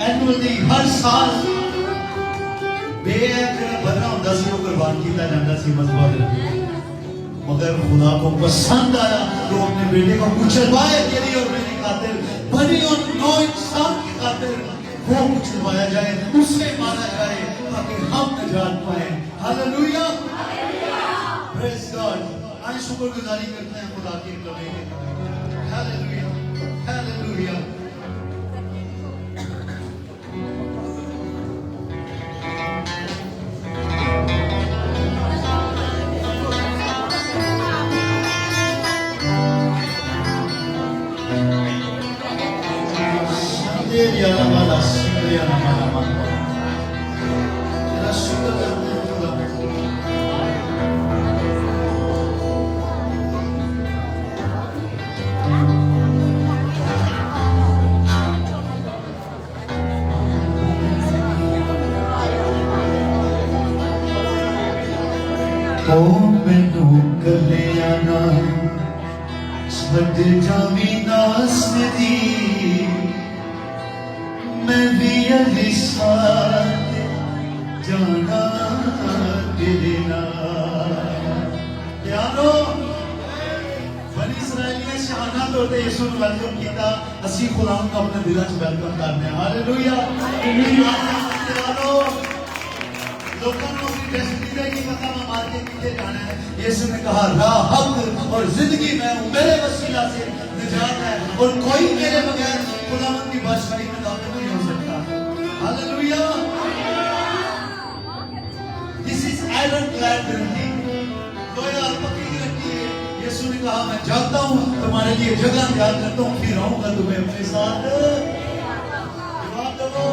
Annually हर साल बेअद भरना होता सी, वो कुर्बान किया जाता सी मजबूर, मगर खुदा को पसंद आया तो अपने बेटे को कुचलवाया तेरी और मेरी खातिर, बनी और नौ इंसान की खातिर वो कुचलवाया जाए, उसे मारा जाए ताकि हम निजात पाए। Hallelujah, praise God. आज शुक्रगुजारी करते हैं खुदा के कलाम के। Hallelujah, hallelujah. Dia nama dia nama kita sudah berdoa. Oh menu kaliana seperti jamina sendiri. मैं भी यही साथ जाना देना। यारो बनी इस्राएल ने शाना तौर पे यीशु को वेलकम किया, असी खुदा को अपने दिल से वेलकम करते हैं। हालेलुया। यारो लोगों को अपनी डेस्टिनी का की पता मैं मार के पीछे जाना है। यीशु ने कहा राह, हक और जिंदगी मैं हूँ, मेरे वसीला से निजात है और कोई मेरे बगैर खुदावंद की बादशाही में दाखिल नहीं हो सकता। Hallelujah. This is ironclad guarantee, लोया पक्की गारंटी है। यीशु ने कहा मैं जाता हूँ तुम्हारे लिए जगह तैयार करता हूँ, फिर आऊंगा तुम्हें अपने साथ। जवाब दो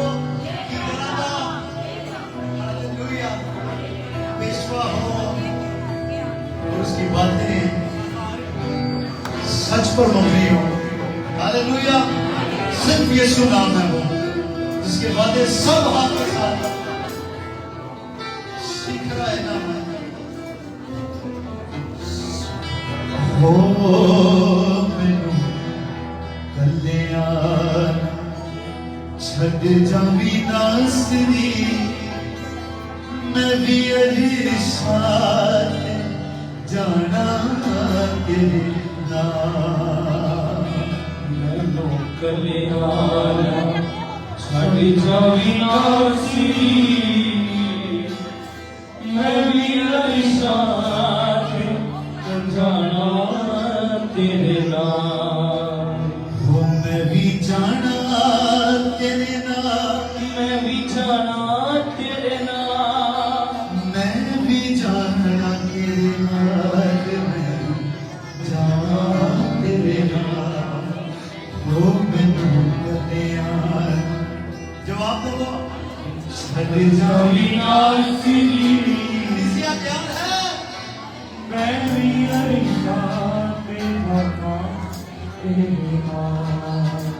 कि बनाना। हालेलुया। पेशवा हो और उसकी बातें सच पर मबनी हो। हालेलुया। सिर्फ यीशु नाम है वो जिसके वादे सब हाथ के साथ सीख रहा है नाम है। हो मैनू कल्याण छड़ जावी नासरी, मैं भी अली साथ जाना तेरे नाल मैनू कल्याणा छड़ जावी नासी मैं भी अली साथ जाना तेरे नाल वो मैं भी जाना तेरे नाल मैं भी जाना तेरे नाल मैं भी जाना तेरे नाल मैं जाना तेरे नाल वो मैनू कल्याण जवाब दो छड़ जावी नासी इसका क्या है मैं भी अली साथ जाना तेरे नाल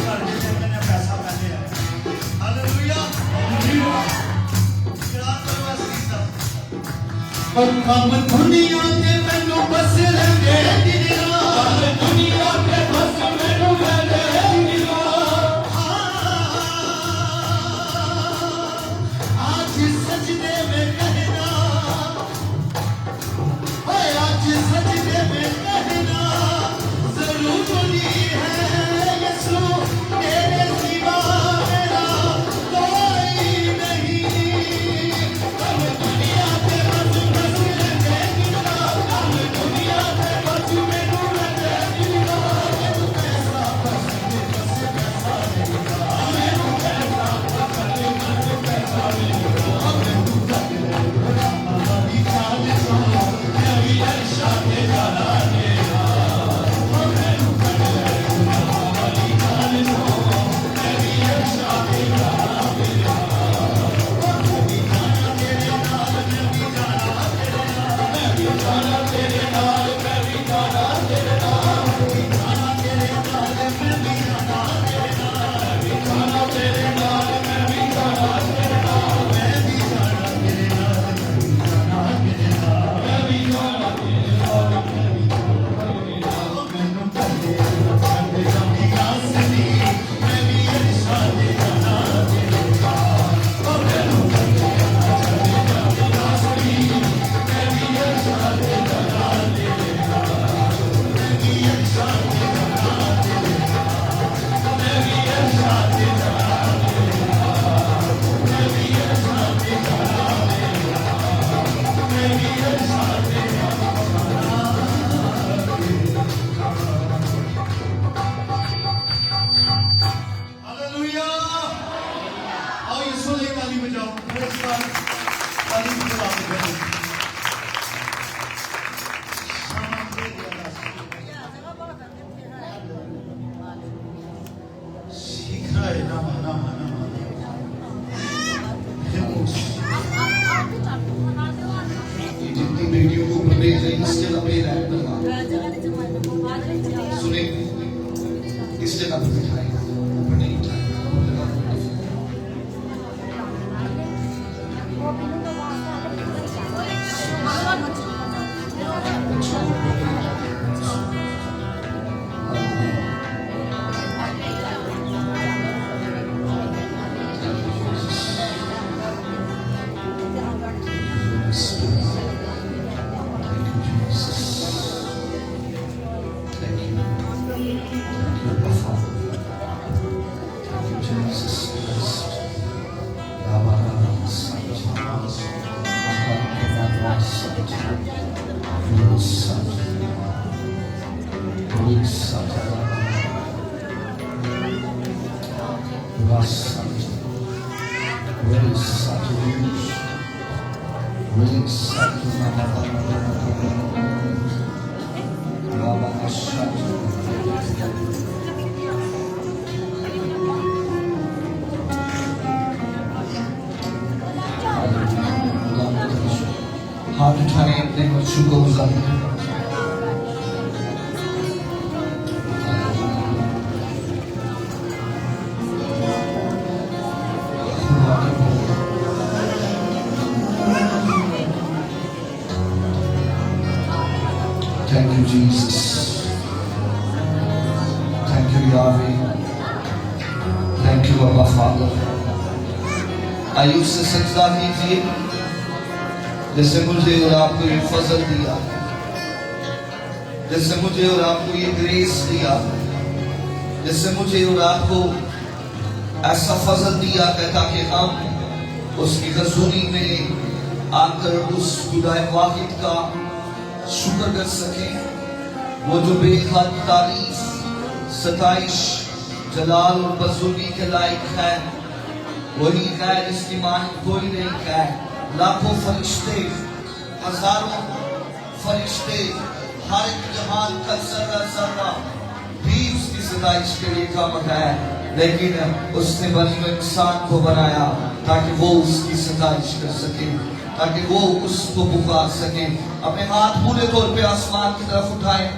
घर जिसे मैंने पैसा पहले है हालेलुया क्या करो सीसा और कम दुनिया के मैनू बस रंगे दिना दुनिया के बस मैनू रंगे दिना आज सजदे में कहना आज सजदे में कहना जरूरी है यीशु तेरे सिवा मेरा कोई नहीं कम दुनिया के बस रंगे दिना कम दुनिया के बस मैनू रंगे दिना मैनू पैसा पसंद बस पैसा देगा मैनू पैसा पसंद बस पैसा देगा मैनू कदर हमारी चाल चलो नबी अरशद जाना देगा मैनू कदर हमारी चाल चलो नबी अरशद जाना देगा नबी जाना तेरे नाल नबी जाना तेरे नाल नबी जाना तेरे नाल नबी जाना तेरे नाल नबी जाना तेरे नाल नबी जाना तेरे नाल नबी जाना तेरे नाल नबी जाना तेरे नाल मैं भी जाना तेरे नाल नबी जाना तेरे नाल नबी जाना तेरे नाल नबी जाना तेरे नाल मैनू कदे कदे जानी आसनी नबी अरशद जाना तेरे नाल ओ मैनू कदे कदे जानी आसनी नबी अरशद जाना तेरे नाल नबी अरशद जाना तेरे नाल नबी अरशद जाना तेरे नाल नबी अरशद जाना तेरे नाल नबी अरशद हालेलुया आओ यीशु ले ताली बजाओ प्रेज़ गॉड ताली बजाओ सीख रहा है ना माना माना माना ये जितनी बेटियों को प्रवेश है इस जगह पे रहना सुने इस जगह पे बिठाएगा ऊपर नहीं उठाएगा और जगह पे हाथ उठाए अपने बच्चों को गुजारिए Thank you, Jesus. Thank you, Yahweh. Thank you, Abba Father. आइए उससे सजदा कीजिए जैसे मुझे और आपको ये फजल दिया, जैसे मुझे और आपको ये ग्रेस दिया, जैसे मुझे और आपको ऐसा फजल दिया ताकि हम उसकी हज़ूरी में आकर उस खुदाए वाहिद का शुक्र कर सके। वो जो बेहद तारीफ सताइश जलाल और बजुर्गी के लायक है, वही है जिसकी मान कोई नहीं है। लाखों फरिश्ते, हजारों फरिश्ते, हर एक जहान का जर्रा जर्रा भी उसकी सताइश के लिए काम है, लेकिन उसने बनी हुए इंसान को बनाया ताकि वो उसकी सताइश कर सके, ताकि वो उसको पुकार सके। अपने हाथ पूरे तौर पे आसमान की तरफ उठाएं।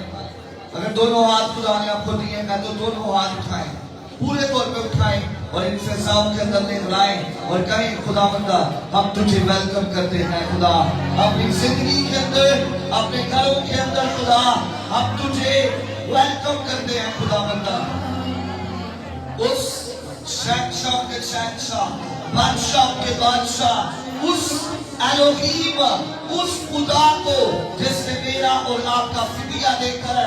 अगर दोनों हाथ खुदा ने आपको दिए हैं तो दोनों हाथ उठाएं पूरे तौर पे उठाएं और इन फिजाओं के अंदर ले लाएं और कहें खुदावंदा हम तुझे वेलकम करते हैं खुदा, अपनी जिंदगी के अंदर, अपने घरों के अंदर खुदा हम तुझे वेलकम करते हैं खुदावंदा। उस शहंशाह के शहंशाह, बादशाह के बादशाह, उस एलोहीम, उस खुदा को जिसने मेरा और आपका फिदिया देकर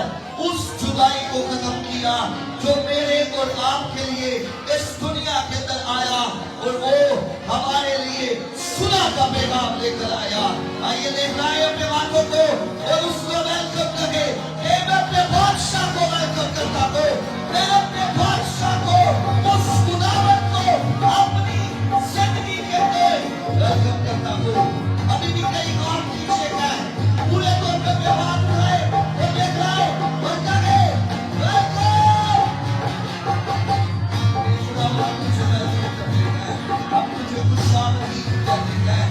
उस जुदाई को खत्म किया, जो मेरे और आपके लिए इस दुनिया के अंदर आया और वो हमारे लिए सुलह का पैगाम लेकर आया। आइए देखिए अपने बातों को और उसको वेलकम करें। मैं अपने बादशाह को वेलकम करता हूँ, मैं अपने बादशाह को, उस खुदावंद को अपनी जिंदगी के अंदर वेलकम करता हूँ। अभी भी कई और पीछे है, पूरे तौर पे व्यवहार है और देख रहा है और कहे वेलकम। खुदावंद तुझे वेलकम करते हैं, अब तुझे खुशामदी करते हैं।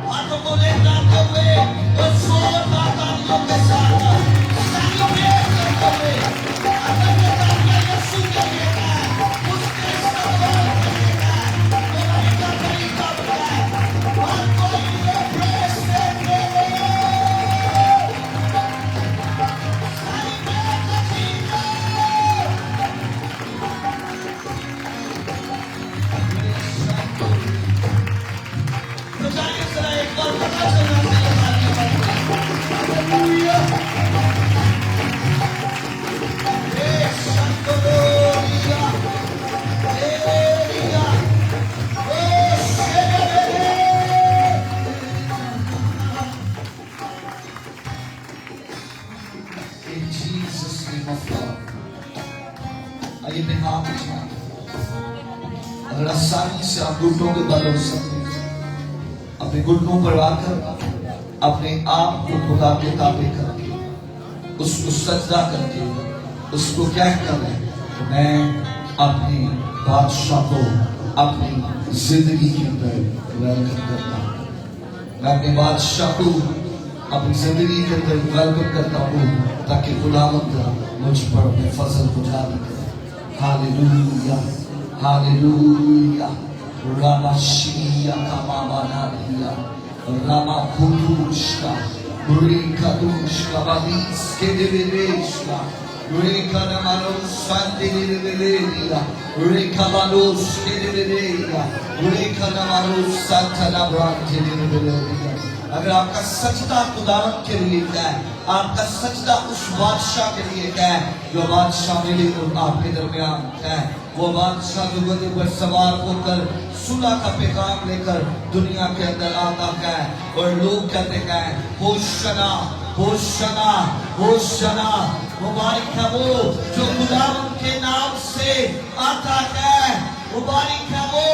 हाथों को लेकर हुए और शोर तालियों के साथ सेलिब्रेट करते हुए अगर ये तालियां यीशु के लिए है, उसके इस्तेमाल के लिए है, तुम्हारी का तरीका है, हर कोई ये प्रेस से खेले। तो जाइए जरा एक बार पता चलना अगर आसानी से आप घुटनों के बल हो सकते हैं, अपने घुटनों पर आकर अपने आप को खुदा के ताबे करके उसको सजदा करके उसको क्या कर रहे हैं, मैं अपने बादशाह को अपनी जिंदगी के अंदर वेलकम करता हूँ। मैं अपने बादशाह को अपनी जिंदगी के अंदर वेलकम करता हूँ ताकि खुदावंद मुझ पर अपने फजल को जारी करे। Hallelujah, hallelujah. रामाशिया का मामाना दिया, रामा खुदुष्का, रुका दुष्का बालीस के देवेशका, रुका नमानो शांति देवेलिया, रुका बालोस के देवेलिया, रुका नमानो संतना ब्रांचे देवेलिया। अगर आपका सजदा खुदावंद के लिए है, आपका सजदा उस बादशाह के लिए है जो बादशाह मेरे और आपके दरमियान है, वो बादशाह जो गधे पर सवार होकर सुलह का पैगाम लेकर दुनिया के अंदर आता है और लोग कहते हैं होशना होशना होशना। मुबारक है वो जो खुदावंद के नाम से आता है, मुबारक है वो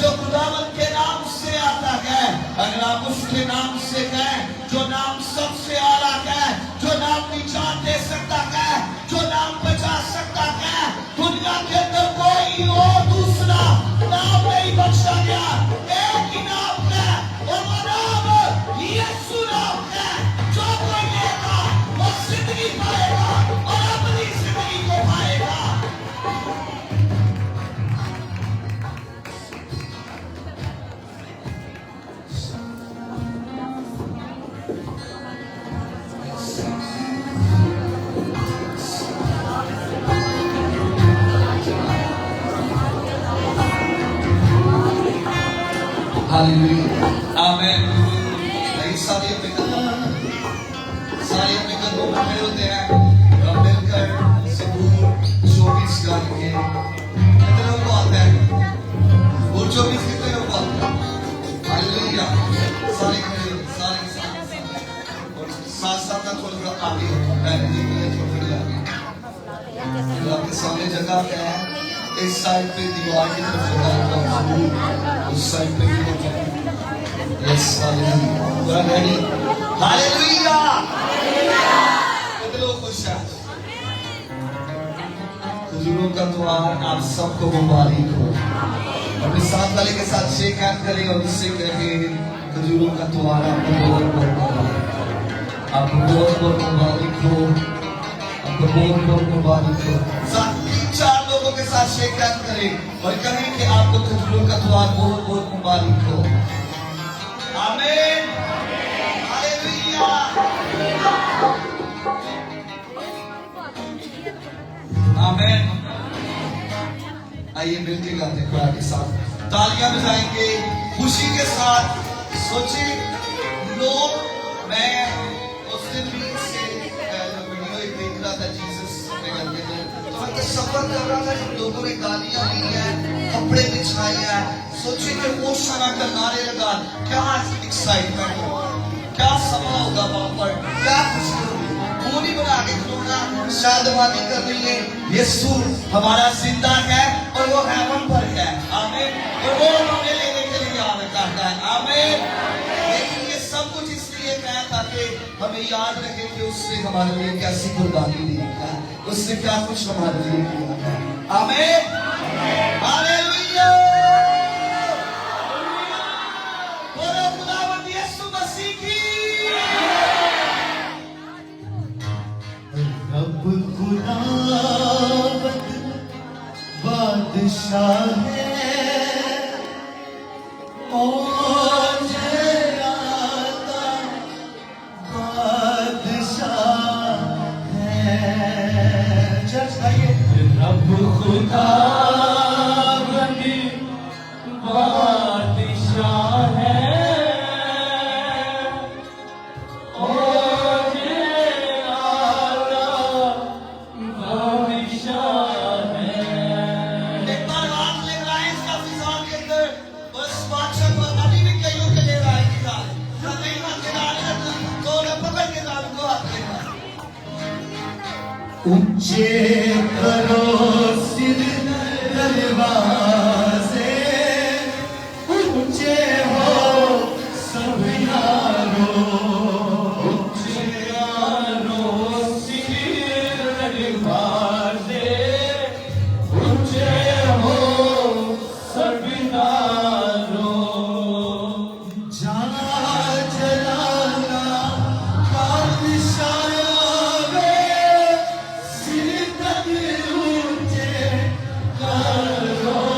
जो खुदावंद के नाम से आता है। अगर आप उसके नाम से कहें जो नाम सबसे आला है, जो नाम निजात दे सकता है, जो नाम बचा सकता है, दुनिया के अंदर कोई और दूसरा नाम नहीं बख्शा गया, एक ही नाम है और वो नाम यीशु नाम है। जो कोई लेगा वो जिंदगी पाएगा और अपनी जिंदगी को पाएगा। हालेलुया, आमेन। सारे अपने कदमों पर खड़े होते हैं और मिलकर ज़बूर 24 गा के कितने लोग को आता है? ज़बूर 24 कितने लोग को आता है? हालेलुया, सारे खड़े हो, सारे और साथ ना थोड़ा आगे बैठने के लिए थोड़ी आगे जो आपके सामने जगह पे है, इस साइड पे दीवार की तरफ जगह, उस साइड पे भी यस हालेलुया, रेडी हालेलुया। कितने लोग खुश हैं? खजूरों का द्वार आप सबको मुबारक हो। अपने साथ वाले के साथ शेक हैंड करें और उससे कहें खजूरों का द्वार आपको मुबारक हो। आपको बहुत बहुत मुबारक हो, आपको बहुत बहुत मुबारक हो। 3-4 लोगों के साथ शेक हैंड करें और कहें कि आपको खजूरों का त्योहार बहुत बहुत मुबारक हो। आमीन, हालेलुया। आमीन। आइए मिलके गाते हैं खुदा के साथ, तालियां बजाएंगे खुशी के साथ। सोचिए लोग, मैं उस दिन भी से वीडियो एक देख रहा था जीसस अपने घर के लोग, तो मैं सफर कर रहा था जब लोगों ने गालियां दी हैं, कपड़े बिछाए हैं। सोचिए कि वो शना का नारे लगा, क्या एक्साइटमेंट होगा, क्या समा होगा वहां पर, क्या खुशी होगी। पूरी बना के खिलौना शादमानी कर रही है, यीशु हमारा जिंदा है और वो हेवन पर है। आमीन। और वो हमें लेने के लिए आ रहा है। आमीन। लेकिन ये सब कुछ इसलिए कहा ताकि हमें याद रखे कि उसने हमारे लिए कैसी कुर्बानी दी है, उसने क्या कुछ हमारे लिए किया है। आमीन, हालेलुया। बोलो खुदावंद यीशु मसीह की। रब खुदावंद बादशाह है, मुझे आता बादशाह है। चर्च गाइए। रब खुदावंद बादशाह है, और आला बादशाह है। एक बार हाथ ले रहा है इसका फिजाल के अंदर, बस बादशाह को अभी भी कईयों के ले रहा है फिजाल। जब नहीं हाथ ले रहा है तो ना पकड़ के दाल को हाथ ले रहा है। ऊंचे करो सिर दरवाजे, ऊंचे हो सब यारों, ऊंचे यारों सिर दरवाजे, ऊंचे हो सब यारों। जहाँ जलाना बादशाह में, सिर तक ऊंचे करो।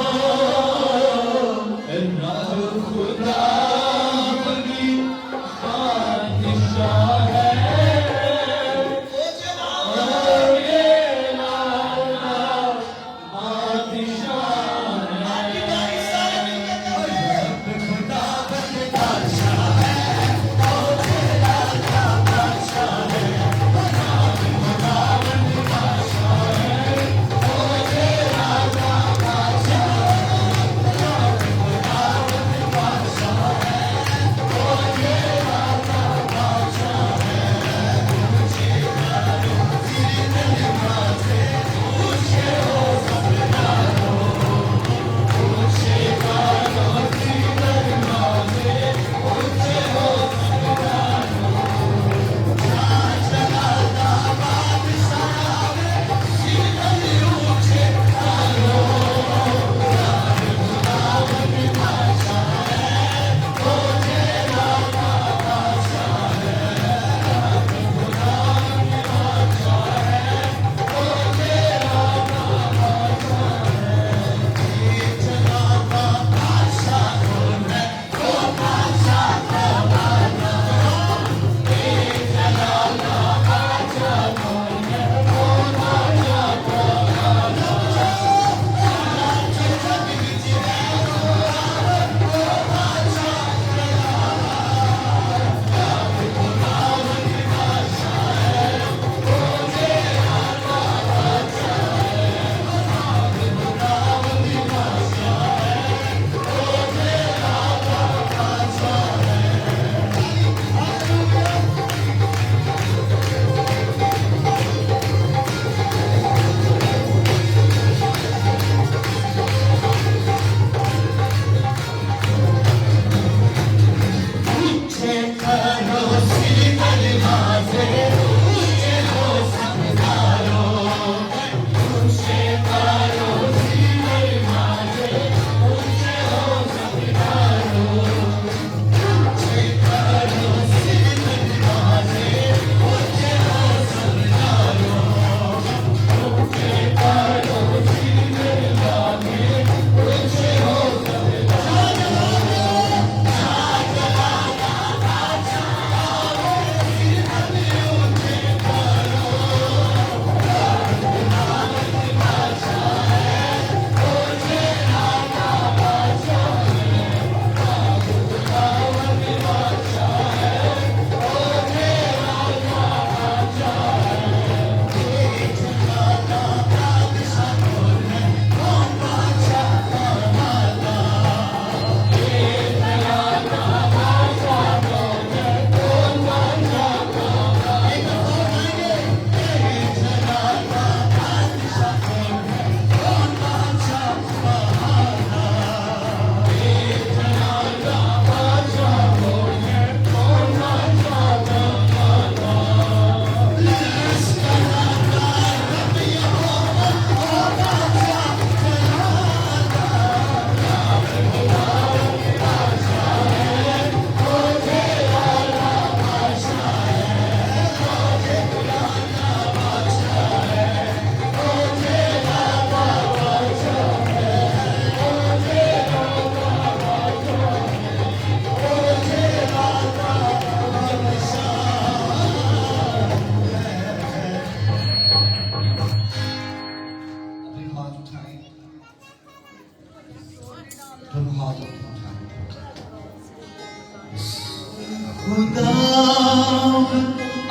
खुदा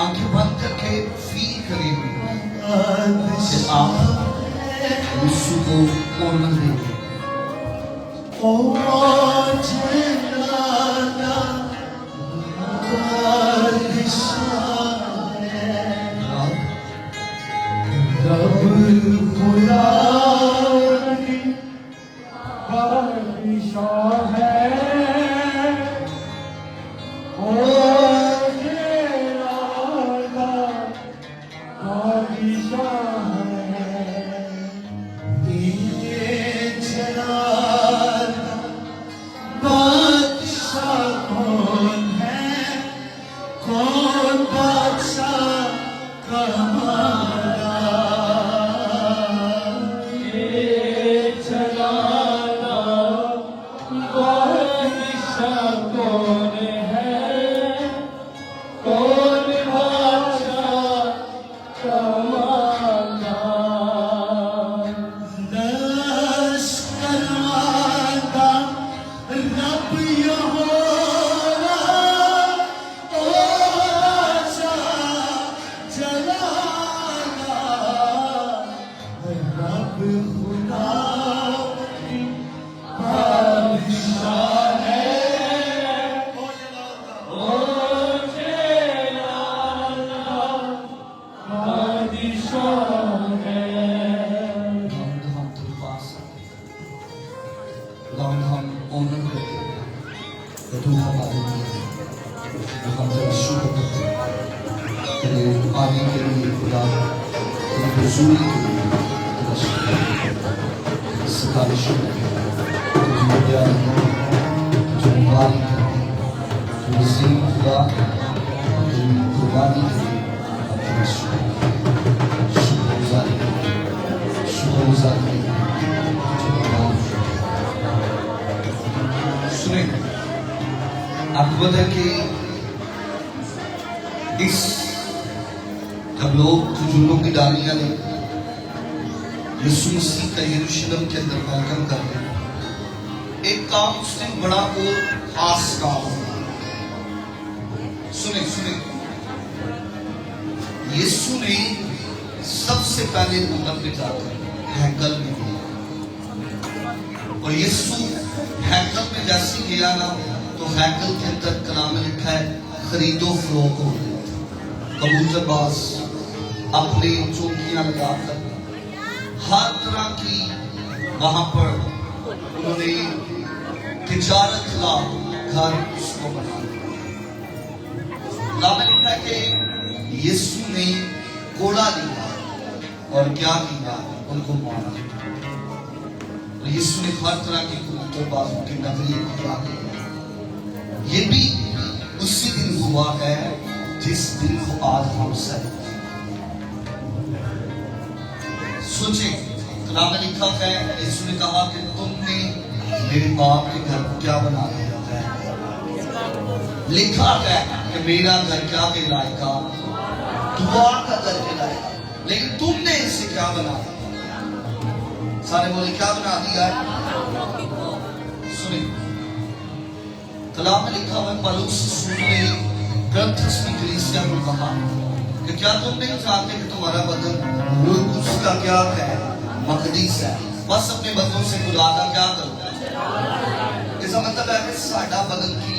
आंखें बंद करके फील करेंगे कि आप यीशु को ऑनर देंगे। ओ जलाला बादशाह है, रब खुदा की बादशाह है। ओ जलाला बादशाह है, ये जलाला बादशाह कौन है? कौन बादशाह कमाला? ये जलाला बादशाह कौन है? कौन बादशाह कमाला? लश्कराता रब यहोवा, ओ जलाला रब खुदा की बादशाह है। ओ जलाला बादशाह है। हम तेरे पास आते हैं, खुदावंद हम ऑनर करते हैं कि तू हमारे लिए है। तो हम तेरा शुक्र करते हैं तेरे आने के लिए, खुदा तेरी हुजूरी के लिए तेरा शुक्र, तेरी सिफारिश है, तुझे प्यार है, तुझे मुबारक है, तू अजीम खुदा, तेरी कुर्बानी के लिए हम तेरा शुक्रगुजारी हैं। सुने, आपको पता है कि इस जब लोग खजूरों की डालियां ले यीशु मसीह का यरूशलेम के अंदर वेलकम कर रहे हैं, एक काम उसने बड़ा और खास काम होगा। सुने सुने, यीशु ने सबसे पहले नंबर पे जाकर हैकल में गया, और यीशु हैकल में जैसे गया ना, तो हैकल के अंदर कलाम में लिखा है खरीदो फरोख्त हो गई। कबूतरबाज अपने चौकियां लगाकर हर तरह की वहां पर उन्होंने तिजारत का घर उसको बना दिया। कलाम में लिखा है कि यीशु ने कोड़ा लिया और क्या किया, उनको मारा। तो यीशु ने हर तरह के कबूतरबाजों के नजरिए किया। ये भी उसी दिन हुआ है जिस दिन को आज हम सेलिब्रेट। सोचे, कलाम में लिखा है, यीशु ने कहा कि तुमने मेरे बाप के घर को क्या बना दिया है। लिखा है कि मेरा घर क्या कहलाएगा, दुआ का घर कहलाएगा, लेकिन तुमने इसे क्या बना दिया। सारे बोले क्या बना दिया है। सुनिए, कलाम में लिखा हुआ है, पौलुस ने ग्रंथस में कलीसिया को कहा कि क्या तुम नहीं चाहते कि तुम्हारा बदन रूह का क्या है, मकदीस है, बस अपने बदनों से खुदा का क्या करो। इसका मतलब है कि साडा बदन की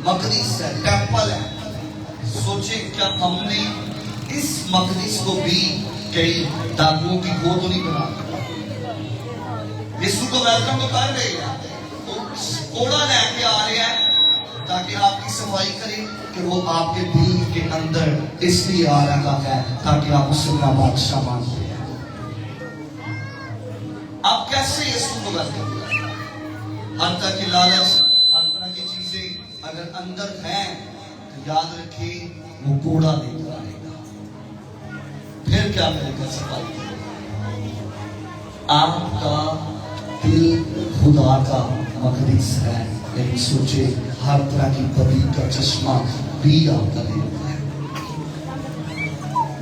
मकदीस है, टेंपल है। सोचे क्या हमने इस मकदीस को भी कई डाकुओं की गो तो नहीं बना। यीशु को वेलकम तो कर रहे हैं, तो कोड़ा लेके आ रहे हैं ताकि आपकी सफाई करे कि वो आपके दिल के अंदर इसलिए आ रहा है ताकि आप उसे अपना बादशाह मानते हैं। आप कैसे यीशु को वेलकम करें? हर तरह की लालच, हर तरह की चीजें अगर अंदर हैं तो याद रखिए वो कोड़ा लेकर आएगा। फिर क्या करेगा, सफाई करेगा। आपका दिल खुदा का मकदीस है, लेकिन सोचे हर तरह की बदी का चश्मा भी आपका दिल है।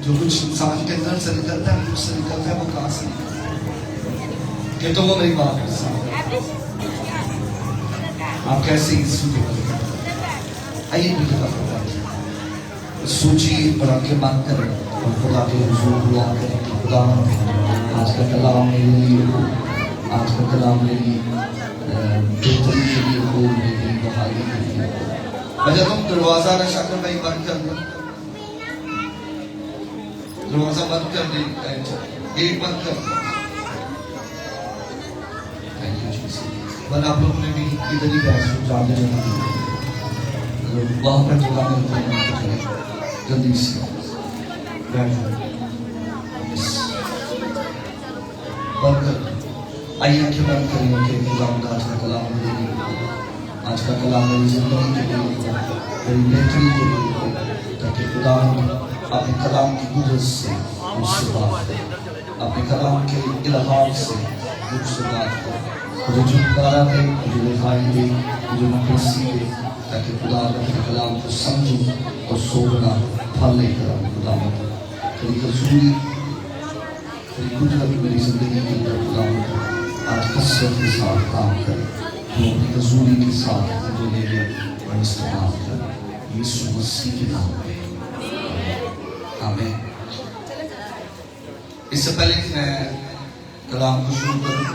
जो कुछ इंसान के अंदर से निकलता है, मुझसे निकलता है, वो कहां से निकलता है? कि तो वो मेरी बात है। आप कैसे यीशु को आइए बेटे का सोचिए और आंखें बंद करें और खुदा के हुजूर दुआ करें कि खुदा आज का कलाम मेरे लिए हो, आज का कलाम मेरी बेहतरी के लिए हो, मेरी बहाली के लिए हो। अच्छा तुम दरवाजा ना शाकर भाई बंद कर दो, दरवाजा बंद कर दे, गेट बंद कर दो। Thank you Jesus. वरना आप लोगों ने भी इधर ही बैठ जाते जाते वहां पर जगह मिलता है जल्दी से बैठ जाओ। बंद कर, आइए आंखें बंद करिए कि खुदा आज का कलाम मेरे लिए, आज का कलाम मेरी जिंदगी के लिए, मेरी बेहतरी के लिए, ताकि खुदा अपने कलाम की गुजर से मुझसे बात करे, अपने कलाम के इल्हाम से मुझसे बात करे, मुझे छुटकारा दे, मुझे रिहाई दे, मुझे मुक्ति दे, ताकि खुदा अपने कलाम को समझूं और सोचना फल लेकर आऊं। खुदा तेरी हजूरी, तेरी कुदरत मेरी जिंदगी के अंदर खुदा आज कसरत के साथ काम करे, तो अपनी हजूरी के साथ जो मेरे इस्तेमाल करे, यीशु मसीह के नाम में आमीन। इससे पहले कि मैं कलाम को शुरू करूं,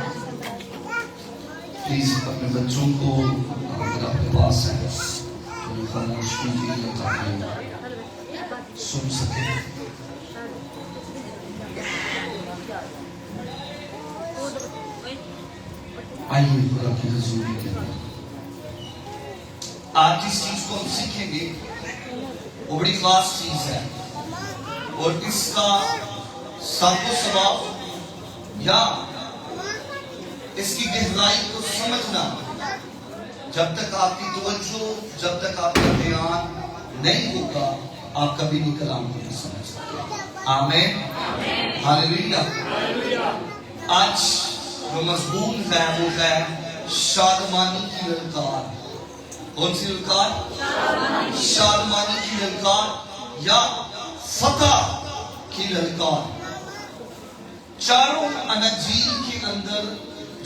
प्लीज अपने बच्चों को अगर आपके पास है तो खामोश कीजिए ताकि सुन सके। आइए खुदा की हजूरी के अंदर आज जिस चीज को हम सीखेंगे वो बड़ी खास चीज है और इसका साबो स्वभाव या इसकी गहराई को समझना जब तक आपकी तवज्जो, जब तक आपका ध्यान नहीं होगा, आप कभी भी कलाम को नहीं समझ सकते। आमीन, हालेलुया। आज जो मजमून है वो है शादमानी की ललकार। कौन सी ललकार? शादमानी की ललकार या फतह की ललकार। चारों अनाजील के अंदर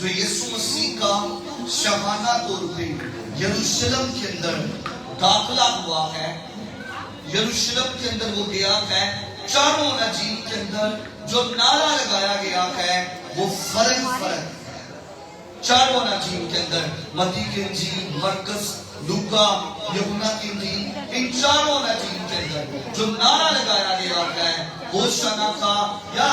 जो यीशु मसीह का शहाना तौर पे यरूशलेम के अंदर दाखिला हुआ है, यरूशलेम के अंदर वो गया है, चारों अनाजील के अंदर जो नारा लगाया गया है वो फर्क फर्क। चारों अनाजील के अंदर मत्ती की इंजील, मरकस, लूका, यूहन्ना की इंजील, इन चारों अनाजील के अंदर जो नारा लगाया गया है होशाना का या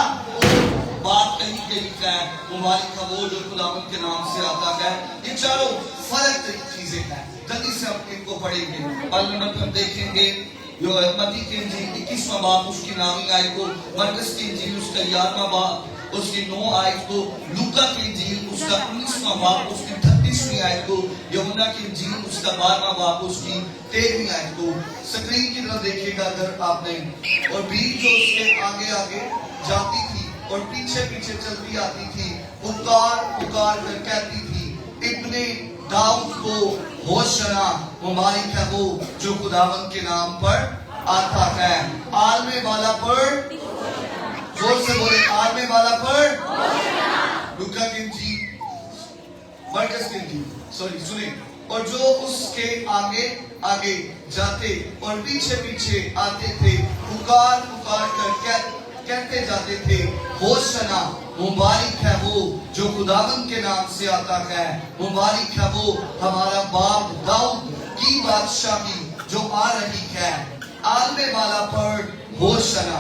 बात कही गई है मुबारक का वो जो खुदावंद के नाम से आता है, ये चारों फर्क चीजें हैं। जल्दी से हम इनको पढ़ेंगे। पहले नंबर हम देखेंगे मत्ती की इंजील 21वां बाब उसकी 9वीं आयत को, मरकस की इंजील उसका 11वां बाब उसकी 9 आयत को, लूका की इंजील उसका 19वां बाब उसकी 38वीं आयत को, यूहन्ना की इंजील उसका 12वां बाब उसकी 13वीं आयत को। स्क्रीन की तरफ देखिएगा अगर आपने, और बीच जो उसके आगे आगे जाती थी और पीछे पीछे चलती आती थी, पुकार पुकार कर कहती थी, इब्ने दाऊद को होशना, मुबारक है वो जो खुदावंद के नाम पर आता है। आलमे वाला पर, जोर से बोले, आलमे वाला पर। लूका की इंजील, मरकस की इंजील, सॉरी सुने, और जो उसके आगे आगे जाते और पीछे पीछे आते थे, पुकार पुकार कर कहते जाते थे, होशना, मुबारक है वो जो खुदावंद के नाम से आता है, मुबारक है वो हमारा बाप दाऊद की बादशाही जो आ रही है। आलमे वाला पर होशना।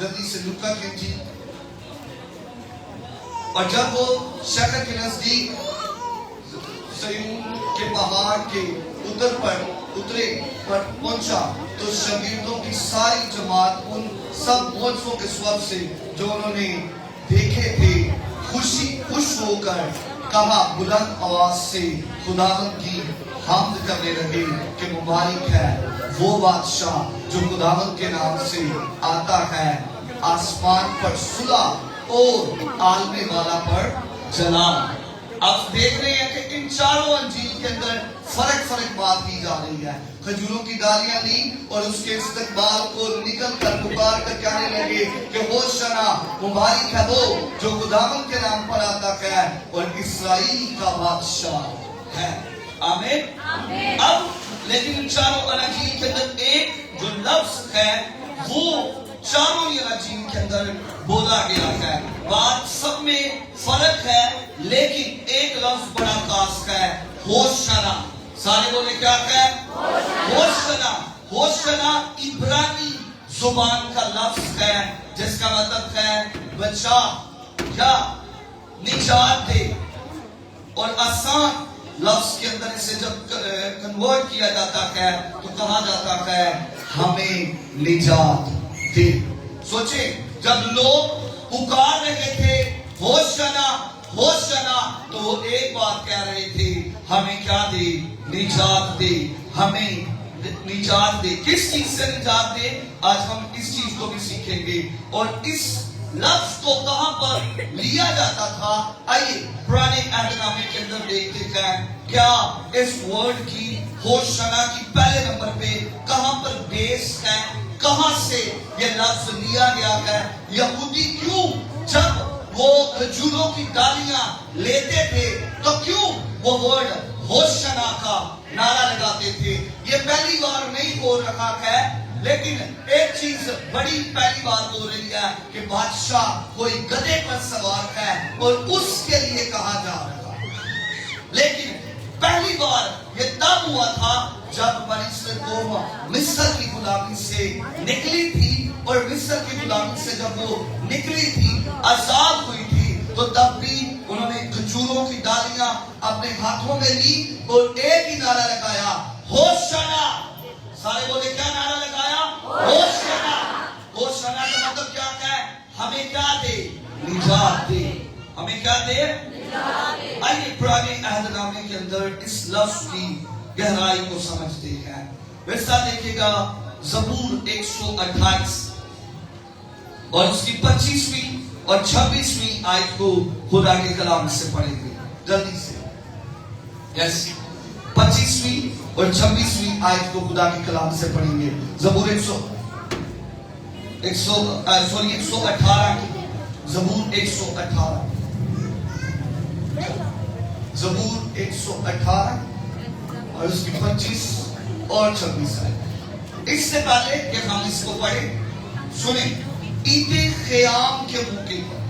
जल्दी से लूका की इंजील। और जब वो शहर के नजदीक सयून के पहाड़ के उतरे पर पहुंचा तो शागिर्दों की सारी जमात उन सब मौजों के स्वभाव से जो उन्होंने देखे थे खुश होकर कहा बुलंद आवाज से खुदावंद की हामद करने लगे कि मुबारक है वो बादशाह जो खुदावंद के नाम से आता है। आसमान पर सुलह और आलमे वाला पर जलाल। आप देख रहे हैं कि इन चारों अंजील के अंदर फर्क फर्क बात की जा रही है। खजूरों की डालियां ली और उसके इस्तकबाल को निकल कर पुकार कर कहने लगे कि होशना, मुबारक है वो जो खुदावंद के नाम पर आता है और इस्राएल का बादशाह है। आमीन। अब लेकिन चारों अनाजील के अंदर एक जो लफ्ज है वो चारों ही अनाजील के अंदर बोला गया है। बात सब में फर्क है, लेकिन एक लफ्ज बड़ा खास है, होशना। सारे बोले क्या है? होशना। होशना इब्रानी जुबान का लफ्ज है जिसका मतलब है बचा या निजात दे। और आसान लफ्ज के अंदर इसे जब कन्वर्ट किया जाता है तो कहा जाता है हमें निजात दे। सोचे, जब लोग पुकार रहे थे होशना होशना, तो वो एक बात कह रहे थे, हमें क्या दे? निजात दे, हमें निजात दे। किस चीज से निजात दे? आज हम इस चीज को भी सीखेंगे। और इस लफ्ज को कहां पर लिया जाता था? आइए पुराने अहदनामे के अंदर देखते हैं क्या इस वर्ड की होशना की पहले नंबर पे कहां पर बेस है, कहां से यह लफ्ज लिया गया है। यहूदी क्यों जब वो खजूरों की डालियां लेते थे तो क्यों वो वर्ड होशना का नारा लगाते थे? ये पहली बार नहीं हो रहा है, लेकिन एक चीज बड़ी पहली बार हो रही है कि बादशाह कोई गधे पर सवार है और उसके लिए कहा जा रहा है। लेकिन पहली बार ये तब हुआ था जब बनी इस्राएल कौम मिस्र की गुलामी से निकली थी, और मिस्र की गुलामी से जब वो निकली थी, आजाद हुई थी, तो तब भी उन्होंने खजूरों की डालियां अपने हाथों में ली और एक ही नारा लगाया, होशना। सारे बोले क्या नारा लगाया? होशना। होशना का मतलब क्या है? हमें क्या दे? निजात दे। हमें क्या दे? आइए पुराने अहदनामे के अंदर इस लफ्ज की गहराई को समझते हैं। वैसा देखिएगा ज़बूर 128 और उसकी 25वीं और 26वीं आयत को खुदा के कलाम से पढ़ेंगे जल्दी से। यस, 25वीं और 26वीं आयत को खुदा के कलाम से पढ़ेंगे। ज़बूर 118 ज़बूर 118 ज़बूर 118 और उसकी 25 और 26 आयत। इससे पहले कि हम इसको पढ़े, सुने। ईदे ख़याम के मौके पर,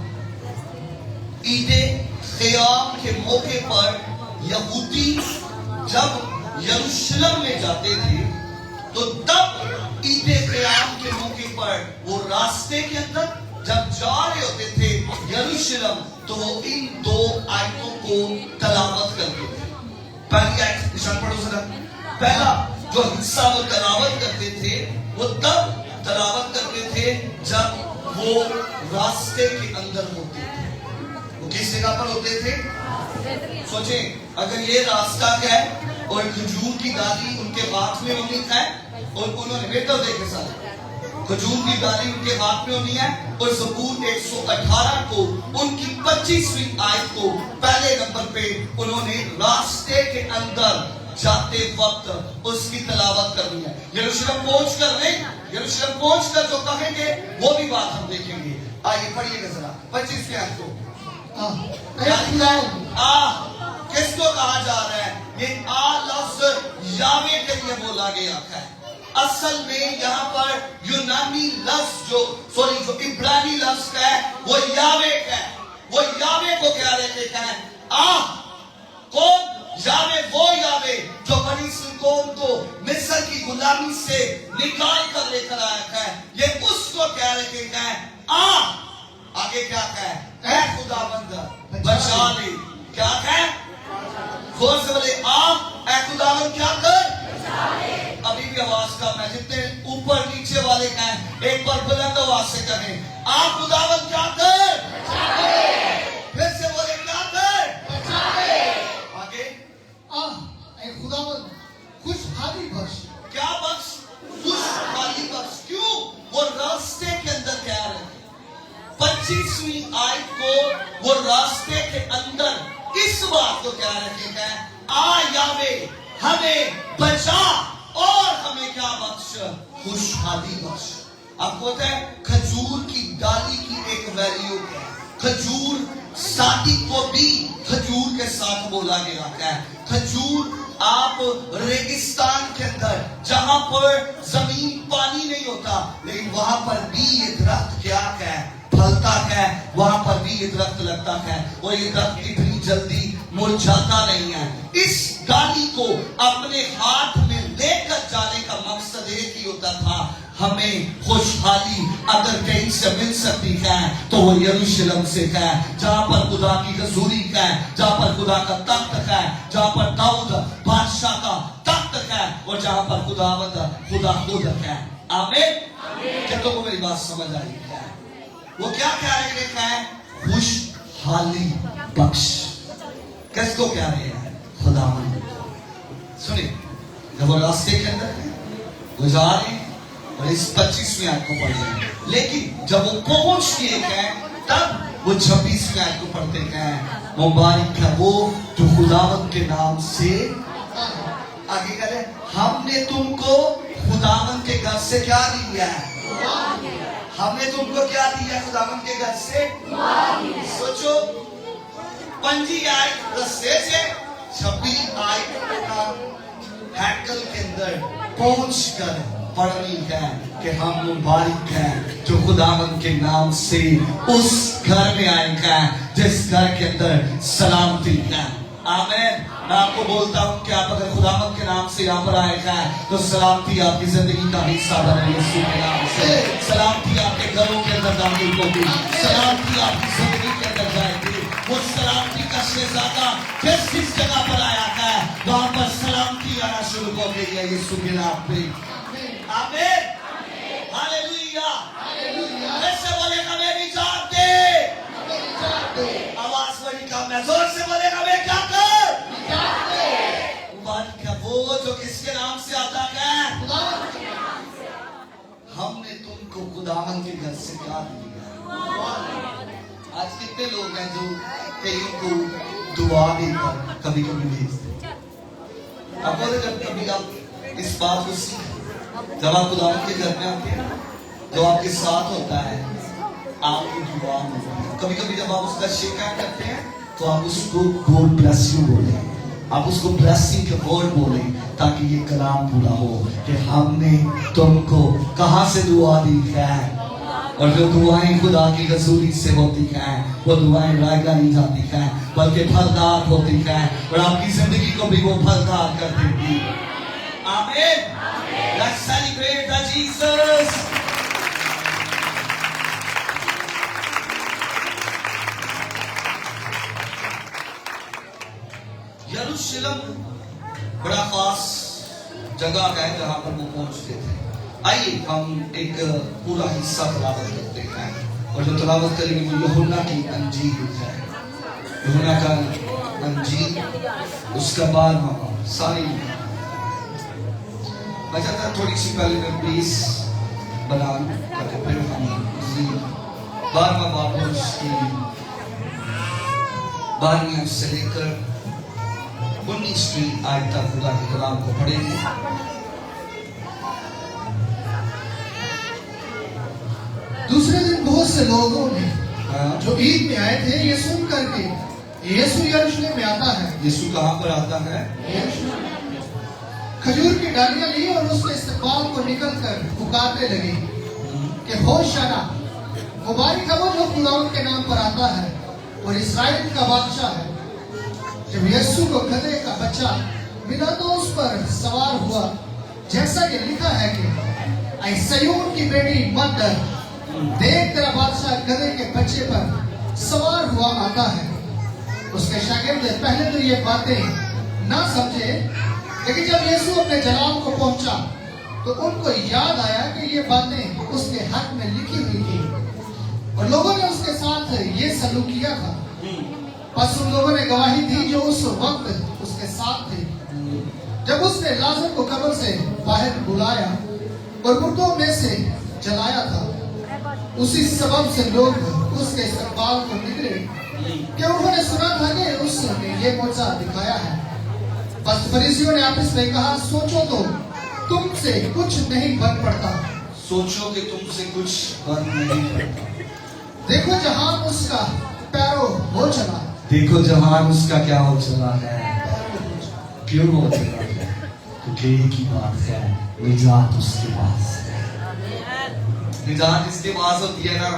ईदे ख़याम के मौके पर यहूदी जब यरूशलेम में जाते थे तो तब ईदे ख़याम के मौके पर वो रास्ते के अंदर जब जा रहे होते थे यरूशलेम, तो वो इन दो आयतों को तलावत करते थे। पहली आयत निशान पढ़ो जरा। पहला जो हिस्सा वो तलावत करते थे वो तब तलावत करते थे जब वो रास्ते के अंदर होते थे। वो किस जगह पर होते थे? सोचें, अगर ये रास्ता है और खजूर की डाली उनके हाथ में होनी है और उन्होंने बेटा देखे साथ खजूर की डाली उनके हाथ में होनी है, और ज़बूर 118 को उनकी 25वीं आयत को पहले नंबर पे उन्होंने रास्ते के अंदर जाते वक्त उसकी तलावत करनी है। यरूशलेम पहुंचकर नहीं, यरूशलेम पहुंचकर जो कहेंगे वो भी बात हम देखेंगे। आइए पढ़िएगा जरा 25वीं आयत को। किसको कहा जा रहा है? ये आ लफ्ज यावे के लिए बोला गया है। असल में यहाँ पर यूनानी लफ्ज जो इब्रानी लफ्ज है वो यावे है। वो यावे को क्या रहते हैं? कौन? यावे वो यावे जो बनी इस्राएल कौम को मिस्र की गुलामी से निकाल कर लेकर आया है, ये उसको कह रहे हैं। आगे क्या है? ऐ खुदावंद बचा ले। क्या है? जोर से बोले ऐ खुदावंद क्या कर? अभी भी आवाज कम है, जितने ऊपर नीचे वाले हैं एक बार बुलंद आवाज से कहें, खुदावंद क्या कर? फिर से बोले क्या कर? आगे खुदावंद खुशहाली बख्श। क्या बख्श? खुशहाली बख्श। क्यों? वो रास्ते के अंदर कह रहे हैं। 25वीं आयत को वो रास्ते के अंदर इस बात को कह रहे हैं, यावे हमें बचा और हमें क्या बख्श? खुशहाली बख्श। आपको पता है खजूर की डाली की एक वैल्यू है। खजूर शादी को भी खजूर के साथ बोला गया है। खजूर आप रेगिस्तान के अंदर जहां पर जमीन पानी नहीं होता, लेकिन वहां पर भी ये दरख्त क्या है, फलता है, वहां पर भी ये दरख्त लगता है और ये दरख्त इतनी जल्दी मुरझाता नहीं है। इस डाली को अपने हाथ में लेकर जाने का मकसद एक ही होता था, हमें खुशहाली अगर कहीं से मिल सकती है तो वो यरूशलेम से है, जहां पर खुदा की हजूरी है, जहां पर खुदा का तख्त है, जहां पर दाऊद बादशाह का तख्त है और जहां पर खुदा खुद है। आमीन। कितनों को मेरी बात समझ आई है? वो क्या कह रहे हैं? खुशहाली बख्श। किसको कह रहे हैं? खुदावन। सुनिए, जब वो रास्ते के अंदर है, वो जा रहे हैं और इस 25वें आयत को पढ़ रहे हैं, लेकिन जब वो पहुंच गए हैं तब वो 26वें आयत को पढ़ते हैं, मुबारक है वो जो खुदावन के नाम से आगे करे, हमने तुमको खुदावन के घर से क्या दिया है? हमने तुमको क्या दिया खुदावन के घर से? सोचो, 25 आयत रस्ते से 26 आयत हैकल के अंदर पहुंचकर पढ़नी है कि हम मुबारक हैं जो खुदावन के नाम से उस घर में आए हैं जिस घर के अंदर सलामती है। आमीन। मैं आपको बोलता हूं कि आप अगर खुदावन के नाम से यहाँ पर आए हैं तो सलामती आपकी जिंदगी का हिस्सा बने यीशु के नाम से। सलामती आपके घरों के अंदर दाखिल होगी, सलामती आपकी जिंदगी के अंदर जाएगी। वो सलामती का शहजादा जिस जगह पर आया है वहां पर सलामती आना शुरू हो गई है यीशु के नाम पे। आमीन। हालेलुया। ऐसे बोलेगा मेरी जान दे, आवाज बड़ी कम है, जोर से बोलेगा मैं क्या कर? वो जो किसके नाम से आता है? हमने तुमको खुदावन के घर से क्या दिया? आज कितने लोग हैं जो कईयों को दुआ देकर कभी कभी भेजते? आपको जब कभी आप इस बात को सीख, जब आप खुदावन के घर में आते हैं, जो आपके साथ होता है आपको दुआ मिलती है। कभी कभी जब आप उसका शिकायत करते हैं तो आप उसको गॉड ब्लेस यू बोले, आप उसको ब्लेसिंग के वर्ड बोले, ताकि ये कलाम पूरा हो कि हमने तुमको कहां से दुआ दी है। और जो दुआएं खुदा की हजूरी से होती हैं वो दुआएं रायगा नहीं जाती हैं बल्कि फलदार होती हैं और आपकी जिंदगी को भी वो फलदार कर देगी। आमीन। Let's celebrate the Jesus. यरूशलेम बड़ा खास जगह है जहां पर वो पहुंचते थे। आइए हम एक पूरा हिस्सा तलावत करते हैं और जो तलावत करेंगे वो यूहन्ना की अंजील है। यूहन्ना का अंजील, उसका 12वां सारी मैं चाहता थोड़ी सी पहले मैं प्लीज बना ताकि फिर हम 12वां बाब उसकी 12वीं से लेकर 19वीं आयत तक खुदा के कलाम को पढ़ेंगे। दूसरे दिन बहुत से लोगों ने जो ईद में आए थे ये सुनकर के यीशु यरूशलेम में आता है। यीशु कहां पर आता है? खजूर की डालियां ली और उसके इस्तकबाल को निकलकर पुकारने लगे कि होशाना, मुबारक है वो जो खुदावंद के नाम पर आता है और इस्राएल का बादशाह है। जब यीशु को गधे का बच्चा मिला तो उस पर सवार हुआ, जैसा कि लिखा है कि ऐ सयोन की बेटी मत डर, देख तेरा बादशाह गधे के बच्चे पर सवार हुआ आता है। उसके शागिर्द पहले तो ये बातें ना समझे, लेकिन जब यीशु अपने जलाल को पहुंचा तो उनको याद आया कि ये बातें उसके हक में लिखी हुई थी और लोगों ने उसके साथ ये सलूक किया था। बस उन लोगों ने गवाही दी जो उस वक्त उसके साथ थे। जब उसने लाजर को कब्र से बाहर बुलाया और मुर्दों में से जलाया था, उसी सबब से लोग उसके इस्तकबाल को निकले कि उन्होंने सुना था कि उसने ये मौजज़ा दिखाया है। बस फरीसियों ने आपस में कहा, सोचो तो तुमसे कुछ नहीं बन पड़ता। सोचो कि तुमसे कुछ बन नहीं पड़ता। देखो जहां उसका पैरों हो चला, देखो जहां उसका क्या हो चला है। क्यों हो चुका है? क्योंकि एक ही बात है, निजात उसके पास है। निजात इसके पास होती है ना,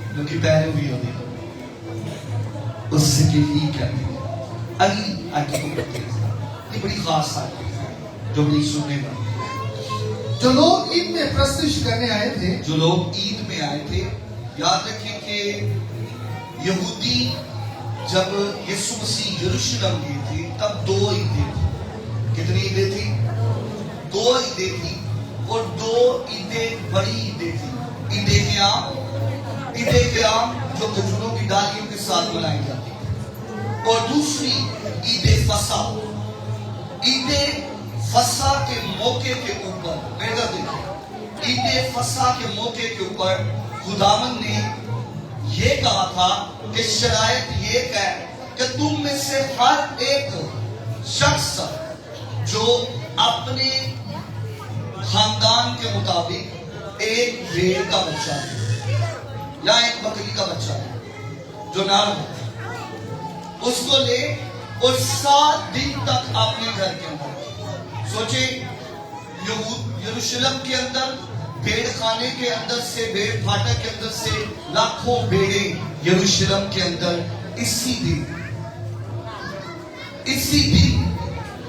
क्योंकि पैरों भी होती है उससे ही करती है। अगली आयत को पढ़ते हैं। ये बड़ी खास आयत है जो बड़ी सुनने वाली है। जो लोग ईद में प्रस्तुत करने आए थे, जो लोग ईद में आए थे, याद रखिए कि यहूदी जब यीशु मसीह यरूशलेम गए थे तब 2 ईदें थी। कितनी ईदें थी? 2 ईदें थी और 2 ईदें बड़ी ईदें थी। ईदें क़याम जो खजूरों की डालियों के साथ मनाई जाती है, और दूसरी ईद फसा। ईद फसा के मौके के ऊपर बेहतर देखिए, ईद फसा के मौके के ऊपर खुदावन ने यह कहा था कि शरायत ये है कि तुम में से हर एक शख्स जो अपने खानदान के मुताबिक एक भेड़ का बच्चा है या एक बकरी का बच्चा है जो नार हो, उसको ले और 7 दिन तक अपने घर के अंदर। सोचे, यरूशलेम के अंदर भेड़ खाने के अंदर से, भेड़ फाटक के अंदर से लाखों भेड़ें यरूशलेम के अंदर इसी दिन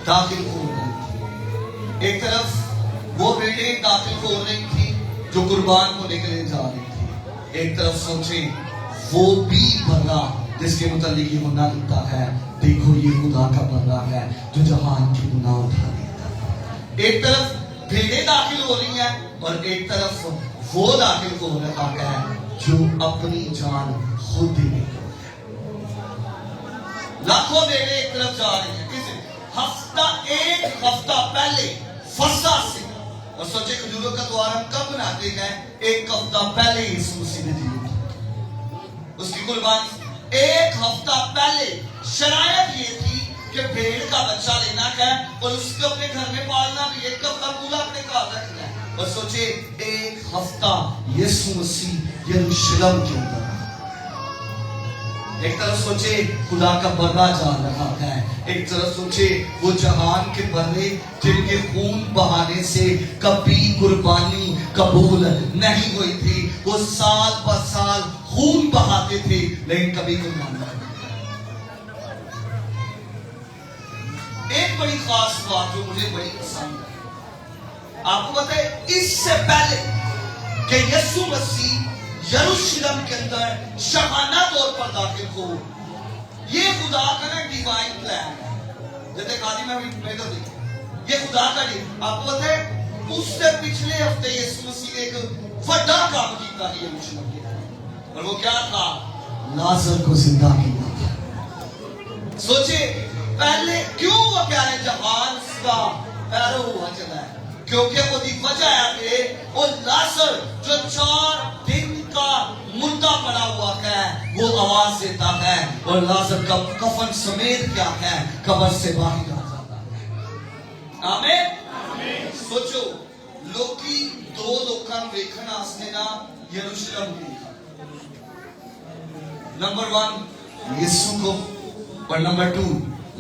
दाखिल हो रही थी। एक तरफ वो भेड़ें दाखिल हो रही थी जो कुर्बान होने के लिए जा रही थी, एक तरफ सोचे वो भी बर्रा जिसके मुतालिक ये होना लिखता है, देखो ये खुदा का बर्रा है जो जहान की गुनाह उठा देता है। एक तरफ भेड़ें दाखिल हो रही हैं और एक तरफ वो दाखिल हो रहा है जो अपनी जान खुद देने को है। लाखों भेड़ें एक तरफ जा रही हैं, किसी एक हफ्ता पहले फसा से, और सोचे खजूरों का द्वार हम कब बनाते हैं? 1 हफ्ता पहले यीशु मसीह ने दी उसकी कुर्बानी। 1 हफ्ता पहले शरायत ये थी कि भेड़ का बच्चा लेना है और उसको अपने घर में पालना भी, 1 हफ्ता पूरा अपने घर रखना है। और सोचे 1 हफ्ता यीशु मसीह यरूशलेम के अंदर, एक तरफ सोचे खुदा का बर्रा जा रहा है, एक तरफ सोचे वो जहान के बर्रे जिनके खून बहाने से कभी कुर्बानी कबूल नहीं हुई थी, वो साल पर साल खून बहाते थे लेकिन कभी कुर्बानी नहीं। एक बड़ी खास बात जो मुझे बड़ी पसंद है, आपको पता है इससे पहले कि यीशु मसीह यरूशलेम के अंदर शाहाना तौर पर दाखिल हो, ये खुदा का ना डिवाइन प्लान है। जैसे खादी में भी तो देखिए, ये खुदा का आपको पता है उससे पिछले हफ्ते यीशु मसीह ने एक बड़ा काम किया है यरूशलेम के अंदर, और वो क्या था? लाजर को जिंदा किया था। सोचे पहले क्यों वो कह रहे जहान उसका पैरों हुआ चला है, क्योंकि वो वजह है वो लाजर जो 4 दिन का मुर्दा पड़ा हुआ है वो आवाज देता है और लाजर का कफन समेत क्या है कब्र से बाहर आ जाता है। आमीन। सोचो लोकी 2 लोकां देखना आसने ना यरूशलेम की, नंबर 1 यीशु को और नंबर 2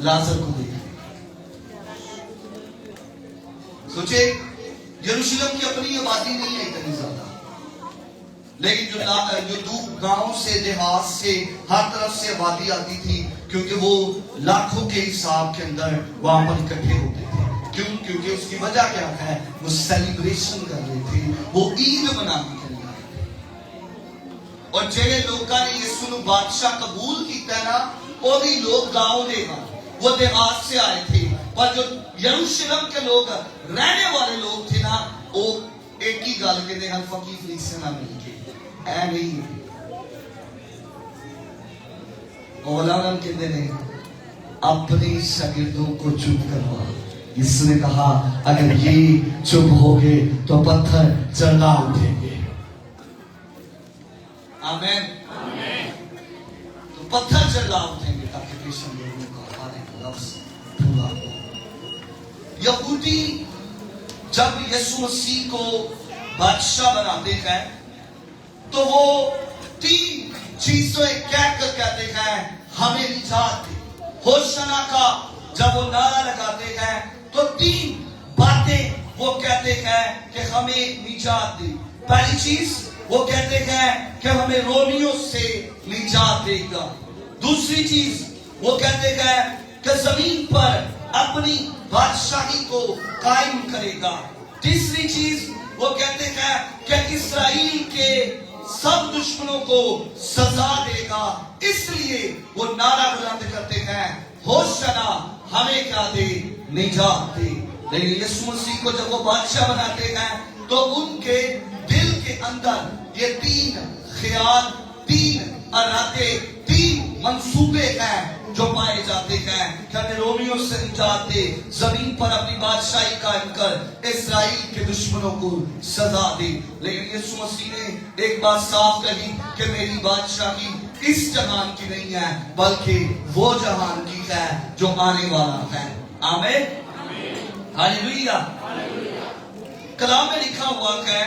लाजर को देखा। सोचे यरूशलेम की अपनी आबादी नहीं है इतनी ज्यादा, लेकिन जो दूर गांव से देहात से हर तरफ से आबादी आती थी, क्योंकि वो लाखों के हिसाब के अंदर वहां पर इकट्ठे होते थे। क्यों? क्योंकि उसकी वजह क्या है? वो सेलिब्रेशन कर रहे थे, वो ईद मनाने के लिए आए थे। और जेड़े लोगों ने यीशु को बादशाह कबूल किया ना, वो भी लोग गांव देगा, वो देहात से आए थे, पर जो यरूशलेम के लोग रहने वाले लोग थे ना, वो एक ही गल कहते हैं फकीर फरीसी ना मिलके ऐ नहीं औलादन कहते ने अपने शागिर्दों को चुप करवा। इसने कहा अगर ये चुप हो गए तो पत्थर चढ़ा उठेंगे। आमीन। तो पत्थर चढ़ा उठेंगे ताकि कृष्ण लोगों का हर एक लफ्ज पूरा हो। यहूदी जब यीशु मसीह को बादशाह बनाते हैं तो वो 3 चीजों कहकर कहते हैं हमें निजात दे। होशना का जब वो नारा लगाते हैं तो 3 बातें वो कहते हैं कि हमें निजात दे। पहली चीज वो कहते हैं कि हमें रोमियों से निजात देगा। दूसरी चीज वो कहते हैं कि जमीन पर अपनी बादशाही को कायम करेगा। तीसरी चीज वो कहते हैं कि इस्राएल के सब दुश्मनों को सजा देगा। इसलिए वो नारा बुलंद करते हैं, होशना हमें क्या दे, निजात दे। लेकिन यीशु मसीह को जब वो बादशाह बनाते हैं तो उनके दिल के अंदर ये 3 ख्याल, 3 इरादे, 3 मंसूबे हैं जो पाए जाते हैं कि हमें रोमियों से निजात दे, जमीन पर अपनी बादशाही कायम कर, इस्राएल के दुश्मनों को सजा दे। लेकिन यीशु मसीह ने एक बात साफ कही कि मेरी बादशाही इस जहान की नहीं है बल्कि वो जहान की है जो आने वाला है। आमीन, हालेलुया। कलाम में लिखा हुआ है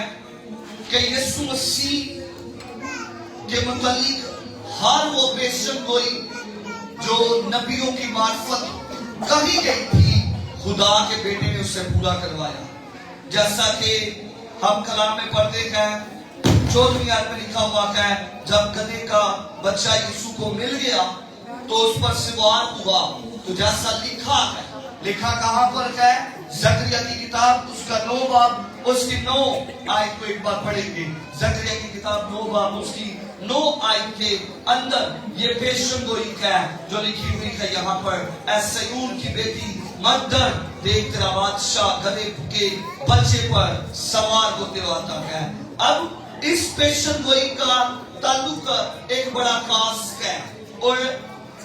कि यीशु मसीह के मुतालिक हर वो पेशन गोई जो नबियों की मार्फत कही गई थी, खुदा के बेटे ने उससे पूरा करवाया। जैसा कि हम कलाम में पढ़ते हैं, 14वीं आयत में लिखा हुआ है, जब गधे का बच्चा यीशु को मिल गया तो उस पर सवार हुआ। तो जैसा लिखा है, लिखा कहां पर है? जकरिया की किताब उसका 9 बाब उसकी 9 आयत को एक बार पढ़ेंगे। जकरिया की किताब 9 बाब उसकी 9 आयत के अंदर ये पेशन गोई है जो लिखी हुई है यहाँ पर, ऐ सयून की बेटी मत डर, देख तेरा बादशाह गधे के बच्चे पर सवार होते आता है। अब इस पेशन गोई का ताल्लुक एक बड़ा खास है। और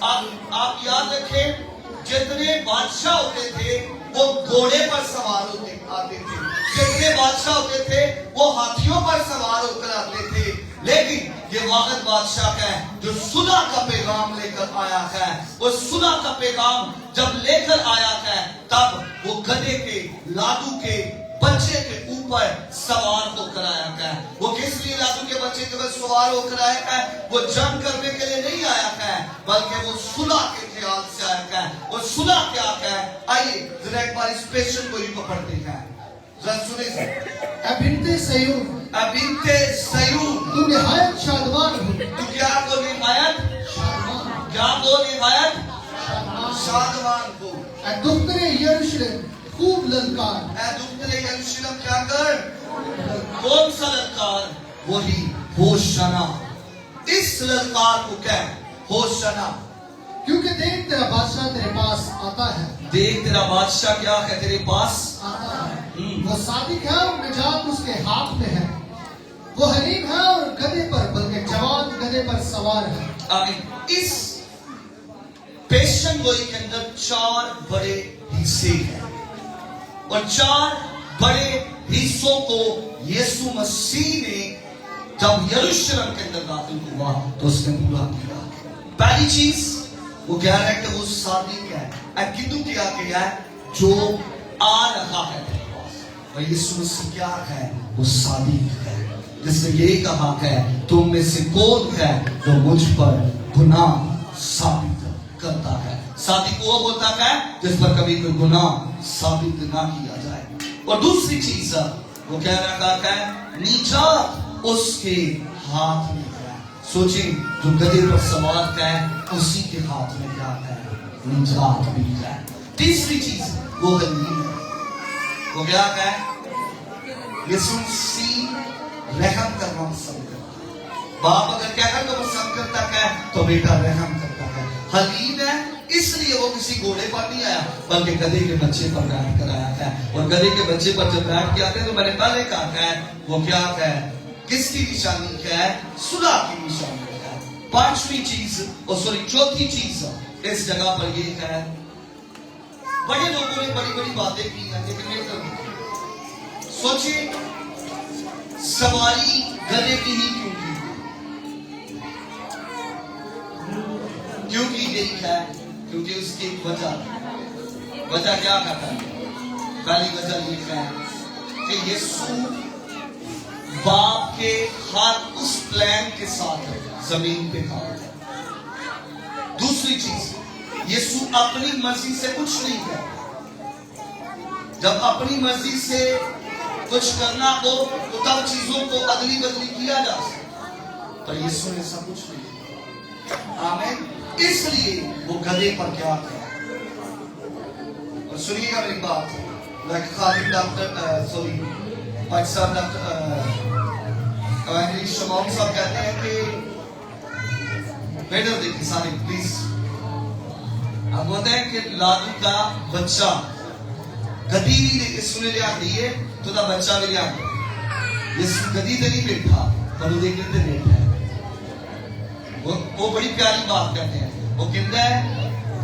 आप याद रखें, जितने बादशाह होते थे वो घोड़े पर सवार होते आते थे, जितने बादशाह होते थे वो हाथियों पर सवार होकर आते थे। लेकिन ये वाहिद बादशाह है जो सुलह का पैगाम लेकर आया है। वो सुलह का पैगाम जब लेकर आया है तब वो गधे के लादू के बच्चे के ऊपर सवार होकर आया है। वो किस लिए लादू के बच्चे के ऊपर सवार होकर आया है? वो जंग करने के लिए नहीं आया है बल्कि वो सुलह के ख्याल से आया है। वो सुलह क्या है? आइए जरा एक बार इस पेशन गोई को पढ़ते हैं, जरा सुनिए। ऐ बिन्ते सयून, ऐ बिन्ते सयून, तू निहायत शादमान हो। तू क्या को निहायत शादमान, क्या को निहायत शादमान, शादमान हो। ऐ दुख्तरे यरूशलेम खूब ललकार। ऐ दुख्तरे यरूशलेम क्या कर? कौन सा ललकार? वही होशना। इस ललकार को क्या? होशना। क्योंकि देख तेरा बादशाह तेरे पास आता है। देख तेरा बादशाह क्या है? तेरे पास आता है। वो सादिक है और निजात उसके हाथ में है। वो हरीम है और गधे पर, बल्कि जवान गधे पर सवार है। आमीन। इस पेशन गोई के अंदर 4 बड़े हिस्से हैं और 4 बड़े हिस्सों को यीशु मसीह ने जब यरूशलेम के अंदर दाखिल हुआ तो उसने पूरा किया। पहली चीज वो कह रहा है कि वो सादिक है, किंतु क्या किया है? जो आ रहा है और यीशु मसीह क्या है? वो सादिक है, जिसने ये कहा है तुम में से कौन है जो मुझ पर गुनाह साबित करता है। सादिक वो होता है जिस पर कभी कोई गुनाह साबित ना किया जाए। और दूसरी चीज वो कह रहा है निजात उसके हाथ में है। सोचिए, जो गधे पर सवार है उसी के हाथ में क्या है? निजात भी है। तीसरी चीज वो हलीम है। वो क्या है? यीशु मसीह रहम करना पसंद करता है। बाप अगर कहकर तो पसंद करता है तो बेटा रहम करता है। हलीम है इसलिए वो किसी घोड़े पर नहीं आया बल्कि गधे के बच्चे पर बैठ कर आया है। और गधे के बच्चे पर जब बैठ के आते हैं तो मैंने पहले कहा है वो क्या है? किसकी निशानी है? सुलह की निशानी है। पांचवी चीज और चौथी चीज इस जगह पर ये है, बड़े लोगों ने बड़ी बड़ी बातें की हैं लेकिन मेरे को सोचिए, सवारी गधे की ही क्यों की गई है? क्योंकि उसकी वजह क्या कहता है? पहली वजह ये है कि यीशु बाप के हर उस प्लान के साथ जमीन पे था। दूसरी चीज यीशु अपनी मर्जी से कुछ नहीं करता। जब अपनी मर्जी से कुछ करना हो तो तब चीजों को अदली बदली किया जा सकता, पर यीशु ने ऐसा कुछ नहीं किया। आमीन। इसलिए वो गधे पर क्या किया। और सुनिएगा मेरी बात, खालिद डॉक्टर भाई साहब डॉक्टर शमाउन साहब कहते हैं कि बेटर देखिए सारे प्लीज। अब बोलते हैं कि लादू का बच्चा गदी भी सुने ले आती है तो दा बच्चा भी ले आता। ये गदी तो नहीं बैठा पर वो देखने ते बैठा है। वो बड़ी प्यारी बात कहते हैं। वो कहता है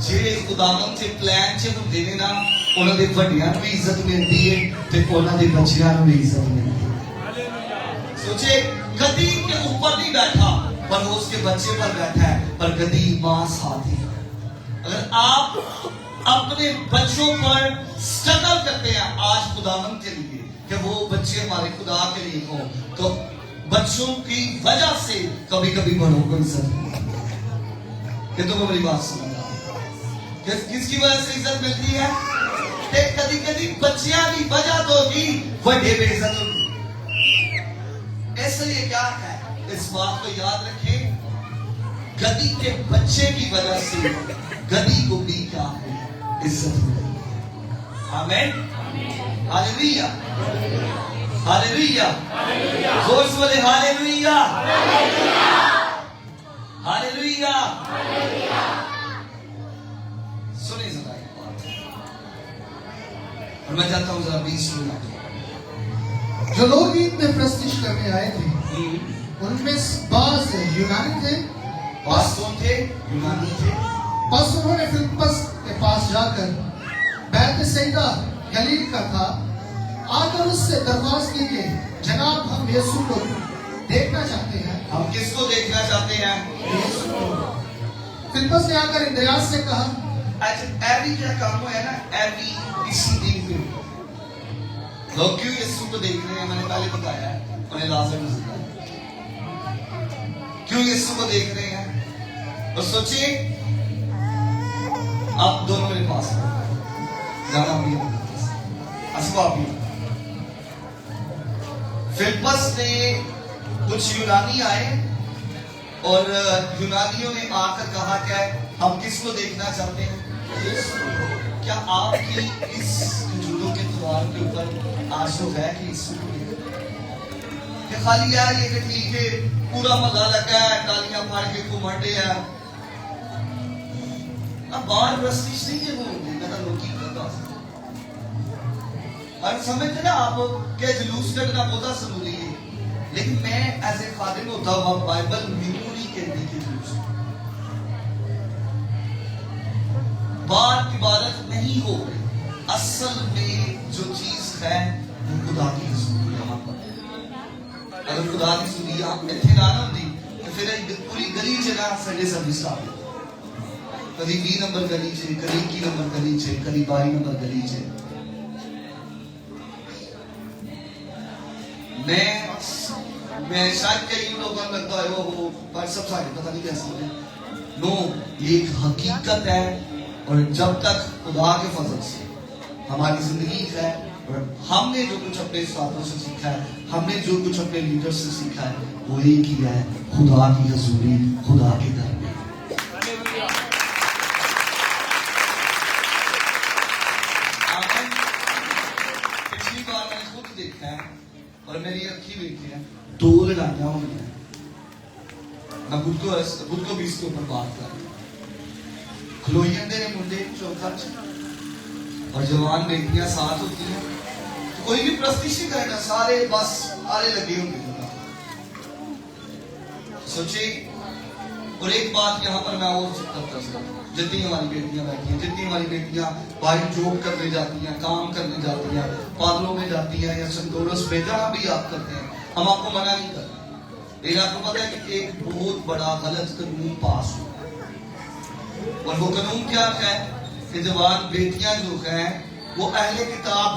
जे खुदावन से प्लान से हम देने ना ਉਹਨਾਂ ਦੇ ਵੱਡਿਆਂ ਨੂੰ ਵੀ ਇੱਜ਼ਤ ਮਿਲਦੀ ਹੈ ਤੇ ਉਹਨਾਂ ਦੇ ਬੱਚਿਆਂ ਨੂੰ ਵੀ ਇੱਜ਼ਤ मिलती है। सोचे गदी के ऊपर नहीं बैठा पर वो उसके बच्चे पर बैठा है, पर गदी मां साथ है। अगर आप अपने बच्चों पर स्ट्रगल करते हैं आज खुदावन के लिए कि वो बच्चे हमारे खुदा के लिए हो, तो बच्चों की वजह से कभी कभी बड़ों को इज्जत मिलती है। कि तुम मेरी बात समझ आओ, किसकी वजह से इज्जत मिलती है? कभी कभी बच्चियां की वजह तो ही बड़े बेइज्जत होती। इसलिए क्या है, इस बात को याद रखें, गदी के बच्चे की वजह से गदी को भी क्या है इज्जत मिली। आमीन। हालेलुया हालेलुया जोर से बोले हालेलुया हालेलुया। सुनिए जरा एक बात, और मैं चाहता हूं जरा 20 मिनट। जो लोग गीत में प्रस्तुत करने आए थे उनमें बास यूनानी थे। बास कौन थे? यूनानी थे। बस उन्होंने फिलिप्पस के पास जाकर बैतसैदा गलील का था, आकर उससे दरख्वास्त की कि जनाब हम यीशु को देखना चाहते हैं। हम किसको देखना चाहते हैं? यीशु को। फिलिप्पस ने आकर इंद्रियास से कहा, एवी क्या काम है ना, एवी इसी दिन पे लोग क्यों यीशु को देख रहे हैं? मैंने पहले बताया है, उन्हें लाजर क्यों यीशु को देख रहे हैं। और सोचिए आप दोनों मेरे पास जाना भी असबाब भी। फिलिप्पस ने कुछ यूनानी आए और यूनानियों ने आकर कहा क्या हम किसको देखना चाहते हैं? क्या आपकी इस जूदों के द्वार के ऊपर आंसू है कि यीशु को कि खाली यार ये कि ठीक है पूरा मजा लगा है, तालियां फाड़ के घुमंडे है। अब बार प्रस्टिश नहीं है, वो मैं तो लोग की करता और समझते ना आप के जुलूस करना बहुत जरूरी है, लेकिन मैं एज ए खादिम होता हुआ बाइबल मेमोरी के लिए जुलूस बार इबादत नहीं हो रही। असल में जो चीज है वो खुदा की हजूरी यहाँ पर। अगर खुदा की हजूरी यहाँ इतने ना होती तो फिर पूरी गली च ना संडे सर्विस आ कभी 20 नंबर गली च, कभी 21 नंबर गली च, कभी 22 नंबर गली च। मैं शायद कई लोगों को लगता है वो पर सब सारे पता नहीं कैसे होते। नो, ये एक हकीकत है और जब तक खुदा के फजल से हमारी जिंदगी है और हमने जो कुछ अपने साथों से सीखा है, हमने जो कुछ अपने लीडर से सीखा है, वो एक ही है, खुदा की हजूरी, खुदा के दर में। पिछली बार मैंने खुद देखा है और मेरी अखी देखी है, 2 लड़ाइयां हुई हैं। मैं खुद को भी इसके ऊपर बात कर खलोई जाते ने मुंडे चौका और जवान बेटियां साथ होती हैं, तो कोई भी प्रस्तिश नहीं करेगा, सारे बस आरे लगे होंगे। सोचिए, और एक बात यहाँ पर मैं और करता हूँ, जितनी हमारी बेटियां बैठी हैं, जितनी हमारी बेटियां बाहर जॉब करने जाती हैं, काम करने जाती हैं, पार्लरों में जाती हैं या संतोरस में जहाँ भी आप करते हैं, हम आपको मना नहीं करते। लेकिन आपको पता है कि एक बहुत बड़ा गलत कानून पास हुआ और वो कानून क्या है कि जवान बेटियां जो हैं वो अहले किताब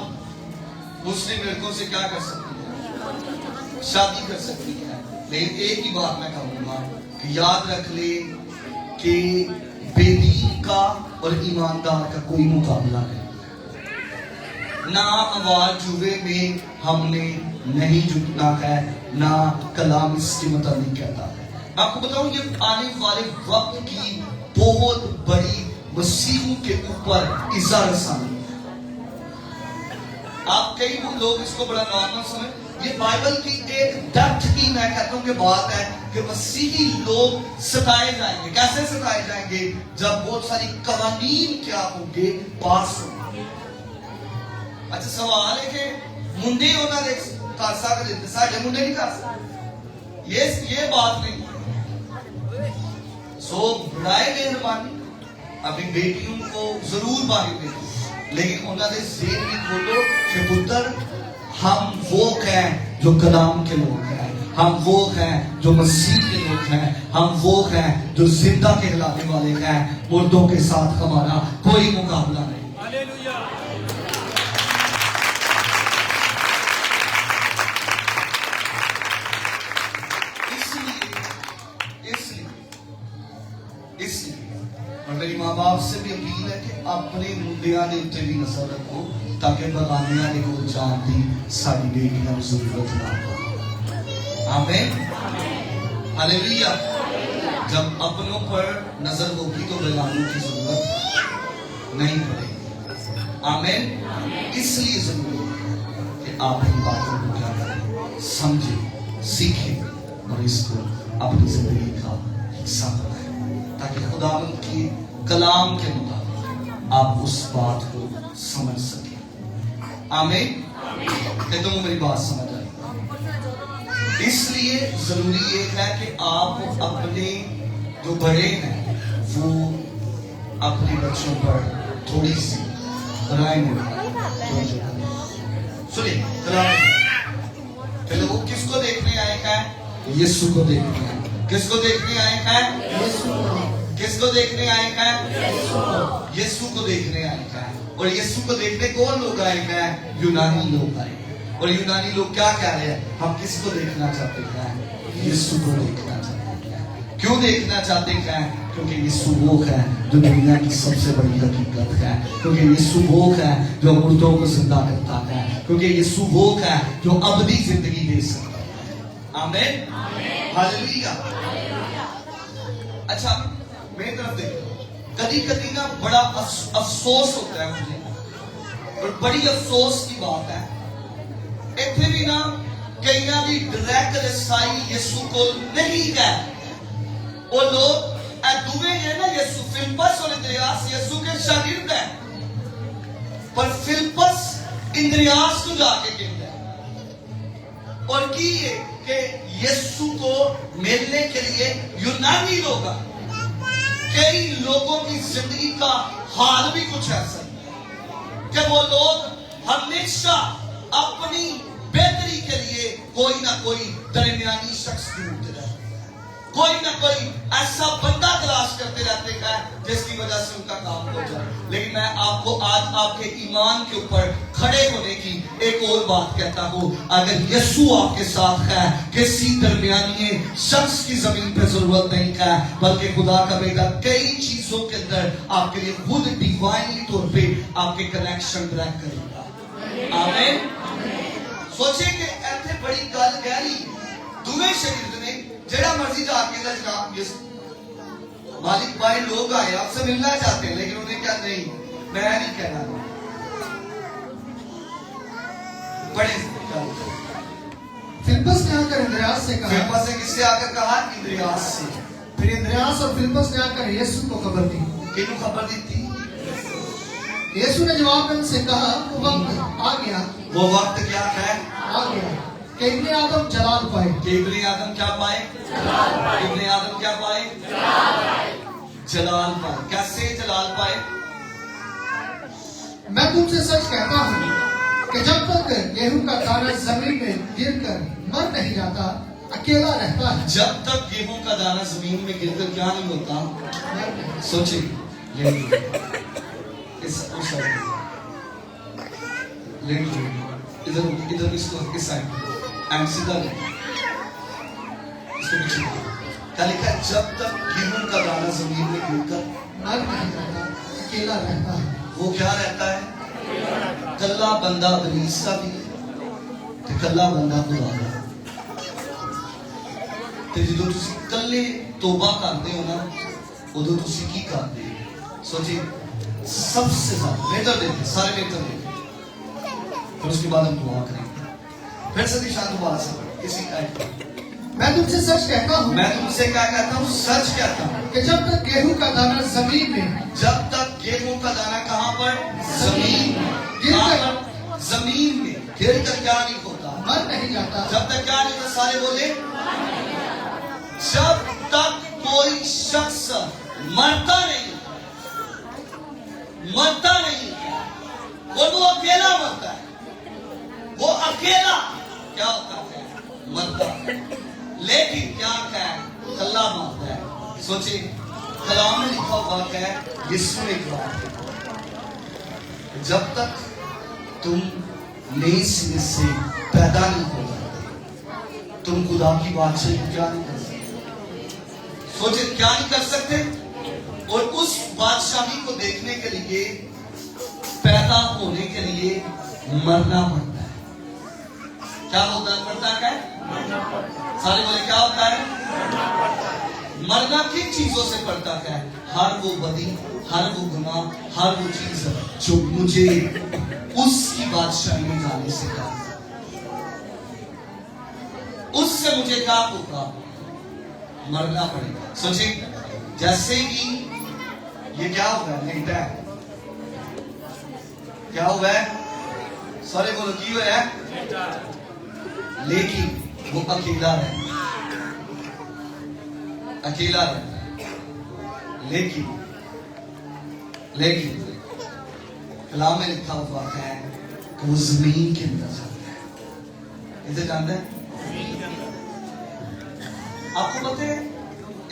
मुस्लिम लड़कों से क्या कर सकती हैं? शादी कर सकती हैं। लेकिन एक ही बात मैं कहूंगा कि याद रख ले कि बेदीन का और ईमानदार का कोई मुकाबला नहीं। ना अवाल जुए में हमने नहीं झुकना है, ना कलाम इसके मुताबिक कहता है। मैं आपको बताऊं, ये आने वाले वक्त की बहुत बड़ी मसीहों के ऊपर इज़्ज़ा रसानी है। आप कई लोग इसको बड़ा नॉर्मल समझ, ये बाइबल की एक डेप्थ की मैं कहता हूं कि बात है कि मसीही लोग सताए जाएंगे। कैसे सताए जाएंगे? जब बहुत सारी कवानीन क्या होंगे, पास होंगे। अच्छा सवाल है कि मुंडे उन्होंने कर सकते थे, साढ़े मुंडे नहीं कर सकते, ये बात नहीं। सो बड़ाए मेहरबानी अपनी बेटियों को जरूर बारी दें, लेकिन उन्होंने जेब भी खोलो कि पुत्र हम वो हैं जो कलाम के लोग हैं, हम वो हैं जो मसीह के लोग हैं, हम वो हैं जो जिंदा कहलाने वाले हैं। मुर्दों के साथ हमारा कोई मुकाबला नहीं। इसलिए और मेरी माँ बाप से भी अपील है कि अपने मुंडिया के उत्ते भी नजर रखो, ताकि बगानिया ने को जान दी साड़ी बेटियां जरूरत ना हो। आमीन, हालेलुया। जब अपनों पर नजर होगी तो बगानों की जरूरत नहीं पड़ेगी। आमीन। इसलिए जरूरी है कि आप इन बातों को क्या करें, समझें, सीखें और इसको अपनी जिंदगी का हिस्सा बनाएं, ताकि खुदावंद की कलाम के मुताबिक आप उस बात को समझ सकें। आमीन। तो मेरी बात समझ आई। इसलिए जरूरी ये है कि आप अपने जो बड़े हैं वो अपने बच्चों पर थोड़ी सी राय सुनिए। चलो वो किसको देखने आए हैं? यीशु को देखने आए। किसको देखने आए हैं? किसको देखने आए हैं? यीशु को देखने आए हैं। और यीशु को देखने कौन लोग आए हैं? यूनानी लोग आए हैं। और यूनानी लोग क्या कह रहे हैं? हम किसको देखना चाहते हैं? यीशु को देखना चाहते हैं। क्यों देखना चाहते हैं? क्योंकि यीशु वो है जो दुनिया की सबसे बड़ी हकीकत है। क्योंकि यीशु वो है जो मुर्दों को जिंदा करता है। क्योंकि यीशु वो है जो अबदी जिंदगी दे सकता है। आमीन, हालेलुया। अच्छा मेरी तरफ देखो, कभी कभी ना बड़ा अफसोस होता है मुझे, और बड़ी अफसोस की बात है इतने भी ना कई भी डायरेक्ट रसाई यीशु को नहीं है। वो लोग दुए हैं ना, यीशु फिलिप्पस और इंद्रियास यीशु के शागिर्द हैं, पर फिलिप्पस इंद्रियास को जाके कहता है और की ये कि यीशु को मिलने के लिए यूनानी लोग, कई लोगों की जिंदगी का हाल भी कुछ ऐसा है कि वो लोग हमेशा अपनी बेहतरी के लिए कोई ना कोई दरमियानी शख्स ढूंढते रहते हैं, कोई ना कोई ऐसा बंदा तलाश करते रहते हैं जिसकी वजह से उनका काम हो जाए। लेकिन मैं आपको आज आपके ईमान के ऊपर खड़े होने की एक और बात कहता हूं, अगर यीशु आपके साथ है, किसी दरमियानी शख्स की जमीन पे जरूरत नहीं है, बल्कि खुदा का बेटा कई चीजों के अंदर आपके लिए खुद डिवाइनली तौर पे आपके कनेक्शन ट्रैक करेगा। आमीन। सोचे कि ऐसे बड़ी गल गहरी दुए शरीर ने जेड़ा मर्जी जाके जनाब मालिक भाई लोग आए आपसे मिलना चाहते हैं, लेकिन उन्हें क्या नहीं, मैं नहीं कहना। बड़े फिलिप्पस ने आकर इंद्रियास से कहा, फिलिप्पस ने किससे आकर कहा? इंद्रियास से। फिर इंद्रियास और फिलिप्पस ने आकर यीशु को खबर दी। किसको खबर दी थी? यीशु ने जवाब में उनसे कहा, वो वक्त आ गया। वो वक्त क्या है? आ गया कि इब्ने आदम जलाल पाए। कि इब्ने आदम क्या पाए? इब्ने आदम क्या पाए? जलाल पाए। कैसे जलाल पाए? मैं तुमसे सच कहता हूँ कि जब तक गेहूं का दाना जमीन में गिरकर मर नहीं जाता, अकेला रहता है। जब तक गेहूं का दाना जमीन में गिरकर क्या नहीं होता? सोचिए, इधर इसको इस साइड एंड सीधा इसको पीछे क्या लिखा है? जब तक गेहूं का दाना जमीन में गिरकर मर नहीं जाता, अकेला रहता है। वो क्या रहता है? कल्ला बंदा इब्लीस का भी ते कल्ला बंदा खुदा का। ते जो तुसी कल्ले तौबा करते हो ना, उदो तुसी की करते हो? सोचिए, सबसे ज्यादा बेहतर देते, सारे बेहतर देते। फिर उसके बाद हम दुआ करेंगे। फिर सदी शांत दोबारा से किसी मैं तुमसे सच कहता हूँ, मैं तुमसे क्या कहता हूँ? सच कहता हूँ कि जब तक गेहूं का दाना जमीन में जब तक गेहूं का दाना कहाँ पर? जमीन गिर कहाँ कर पर? जमीन में गिर कर क्या नहीं होता? मर नहीं जाता, जब तक क्या नहीं होता? सारे बोले, जब तक कोई शख्स मरता नहीं वो अकेला मरता है। वो अकेला क्या होता है? मरता है। लेकिन क्या है? कल्ला मारता है। सोचिए, कलाम में लिखा हुआ है, यीशु ने कहा, जब तक तुम नई सिरे से पैदा नहीं हो जाते, तुम खुदा की बादशाही को क्या नहीं कर सकते। सोचिए, क्या नहीं कर सकते? और उस बादशाही को देखने के लिए, पैदा होने के लिए मरना पड़ता है। क्या होता पड़ता है? सारे बोले, क्या होता है? मरना किन चीजों से पड़ता है? हर वो बदी, हर वो गुनाह, हर वो चीज जो मुझे उसकी बादशाही में जाने से क्या, उससे मुझे क्या होगा? मरना पड़ेगा। सोचिए, जैसे ही ये क्या हुआ है? लेटा है। क्या हुआ है? सारे बोलो, की हुआ है? लेकिन वो अकेला रहता है। लेकिन कलाम में लिखा हुआ है कि वो जमीन के अंदर जाता है। इसे जानते हैं? आपको पता है,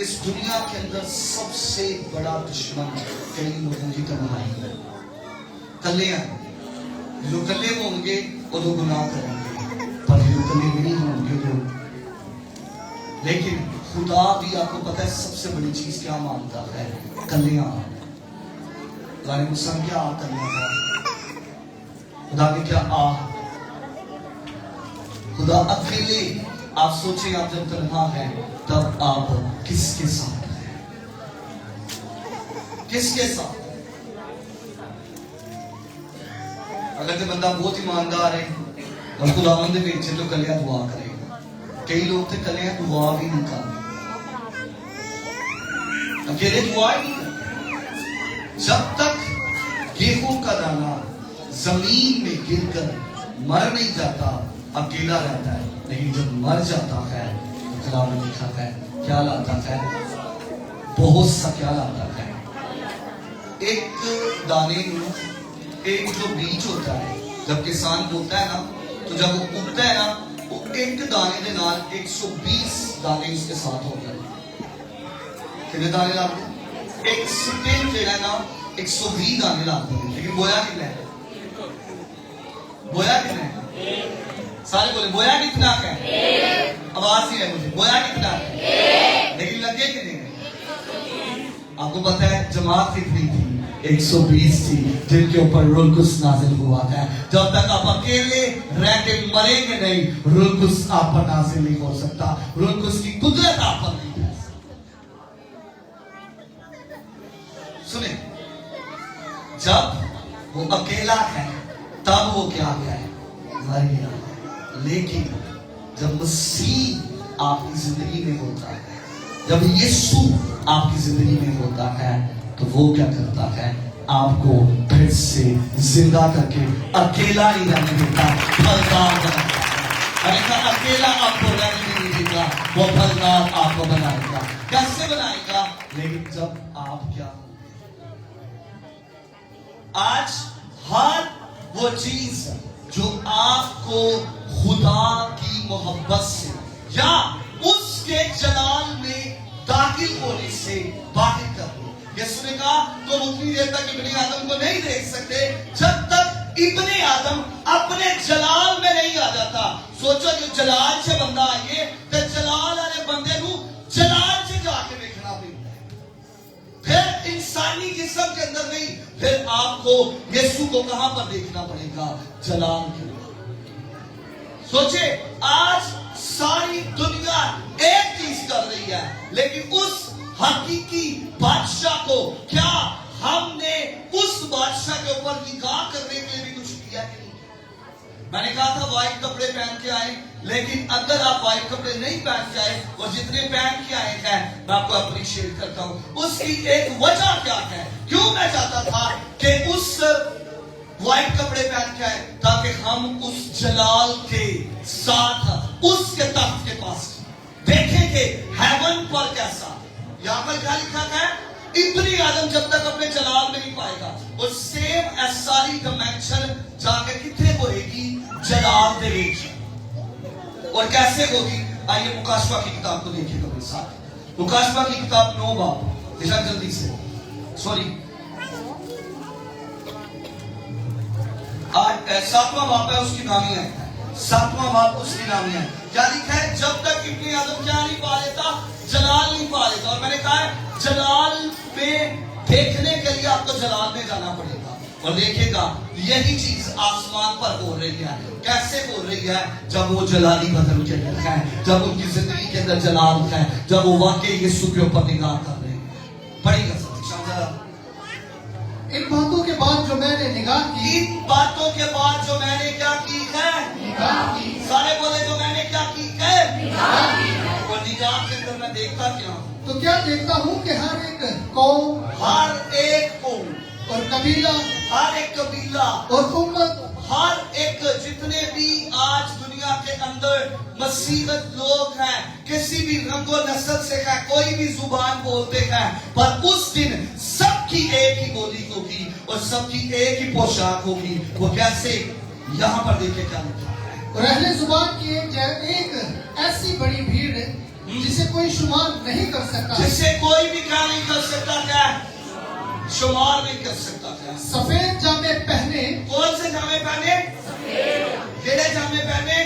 इस दुनिया के अंदर सबसे बड़ा दुश्मन कई लोगों की तन्हाई है। कलियां, जो कले होंगे वो तो गुनाह करेंगे, पर जो कले नहीं होंगे वो। लेकिन खुदा भी, आपको पता है सबसे बड़ी चीज क्या मानता है? कलियां। खुदा ने मुझसे क्या कलियां? खुदा ने क्या खुदा अकेले। आप सोचिए, आप जब तन्हा है तब आप किसके साथ हैं? किसके साथ? अगर जो बंदा बहुत ईमानदार है और खुदावंद दे विच तो कलियां दुआ करेगा। कई लोग तो कलियां दुआ भी नहीं करते, अकेले दुआ ही नहीं करते। जब तक गेहूं का दाना जमीन में गिरकर मर नहीं जाता, अकेला रहता है। लेकिन जब मर जाता है तो कलाम में लिखा है क्या लाता है? बहुत सा क्या लाता है? एक दाने में, एक जो बीज होता है, जब किसान बोता है ना, तो जब वो उगता है ना, वो एक दाने के नाल 120 दाने उसके साथ होते हैं। कितने दाने लाते हैं? एक सिक्के जो है ना 120 दाने लाते हैं। लेकिन बोया कितना है? बोया कितना है? सारे बोले, बोया कितना है? आवाज नहीं है मुझे। बोया कितना है? लेकिन लगे कितने हैं? आपको पता है जमात कितनी थी? 120 थी, जिनके ऊपर रूह कुद्स नाजिल हुआ है। जब तक आप अकेले रह के मरेंगे नहीं, रूह कुद्स आप पर नाजिल नहीं हो सकता। रूह कुद्स की कुदरत आप पर नहीं है। सुने, जब वो अकेला है तब वो क्या है? मर गया। लेकिन जब मसीह आपकी जिंदगी में होता है, जब यीशु आपकी जिंदगी में होता है, तो वो क्या करता है? आपको फिर से जिंदा करके अकेला नहीं रहने देता, फलदार बनाता है। अकेला आपको रहने नहीं देगा, वो फलदार आपको बनाएगा। कैसे बनाएगा? लेकिन जब आप क्या, आज हर वो चीज जो आपको खुदा की मोहब्बत से या उसके जलाल में दाखिल होने से बाहर कर दो। यीशु ने कहा, तुम उतनी देर तक इब्ने आदम को नहीं देख सकते जब तक इब्ने आदम अपने जलाल में नहीं आ जाता। सोचो, जो जलाल से बंदा आए तो जलाल वाले बंदे को जलाल से जाके देखना पड़ता है। फिर इंसानी जिस्म के अंदर नहीं, फिर आपको यीशु को कहां पर देखना पड़ेगा? जलाल के ऊपर। सोचे, आज सारी दुनिया एक चीज कर रही है, लेकिन उस हकीकी बादशाह को क्या हमने उस बादशाह के ऊपर निगाह करने के लिए भी कुछ किया कि नहीं? मैंने कहा था व्हाइट कपड़े पहन के आए, लेकिन अगर आप व्हाइट कपड़े नहीं पहन के आए और जितने पहन के आए हैं, मैं आपको अप्रिशिएट करता हूं। उसकी एक वजह क्या है? क्यों मैं चाहता था कि उस व्हाइट कपड़े पहन के आए, ताकि हम उस जलाल के साथ उसके तख्त के पास देखें कि हेवन पर कैसा। यहां पर क्या लिखा है? इतनी आदम जब तक अपने जलाल में नहीं पाएगा, और सेम सारी डिमेंशन जाके कितने होएगी? जलाल दे विच। और कैसे होगी? आइए मुकाशवा की किताब को देखिएगा मेरे साथ। मुकाशवा की किताब 9 बाब, जरा जल्दी से, सॉरी 7वां बाब है, उसकी नामी है 7वां बाब, उसकी नामी है। क्या लिखा है? जब तक इतनी आदम क्या नहीं पा लेता? जलाल नहीं पा लेता। और मैंने कहा है जलाल पे देखने के लिए आपको जलाल में जाना पड़ेगा, और देखिएगा यही चीज आसमान पर हो रही है। कैसे हो रही है? जब वो जलाली बदल के अंदर है, जब उनकी जिंदगी के अंदर जलाल है, जब वो वाकई यीशु के ऊपर निगाह कर रहे हैं। पढ़ेगा इन बातों के बाद जो मैंने निगाह की, इन बातों के बाद जो मैंने क्या की है? निगाह की। सारे बोले जो मैंने क्या की है? निगाह की। और निगाह के अंदर मैं देखता क्या हूं? तो क्या देखता हूँ कि हर एक कौम, हर एक कौम और कबीला, हर एक कबीला और उम्मत, हर एक जितने भी आज दुनिया के अंदर मसीहत लोग हैं, किसी भी रंगो नस्ल से है, कोई भी जुबान बोलते हैं, पर उस दिन सबकी एक ही बोली होगी और सबकी एक ही पोशाक होगी। वो कैसे? यहाँ पर देखिए क्या लिखा है। और अहले जुबान की एक ऐसी बड़ी भीड़ जिसे कोई शुमार नहीं कर सकता, जिससे कोई भी क्या नहीं कर सकता, क्या शुमार नहीं कर सकता। क्या सफेद जामे पहने। कौन से जामे पहने? केड़े जामे पहने?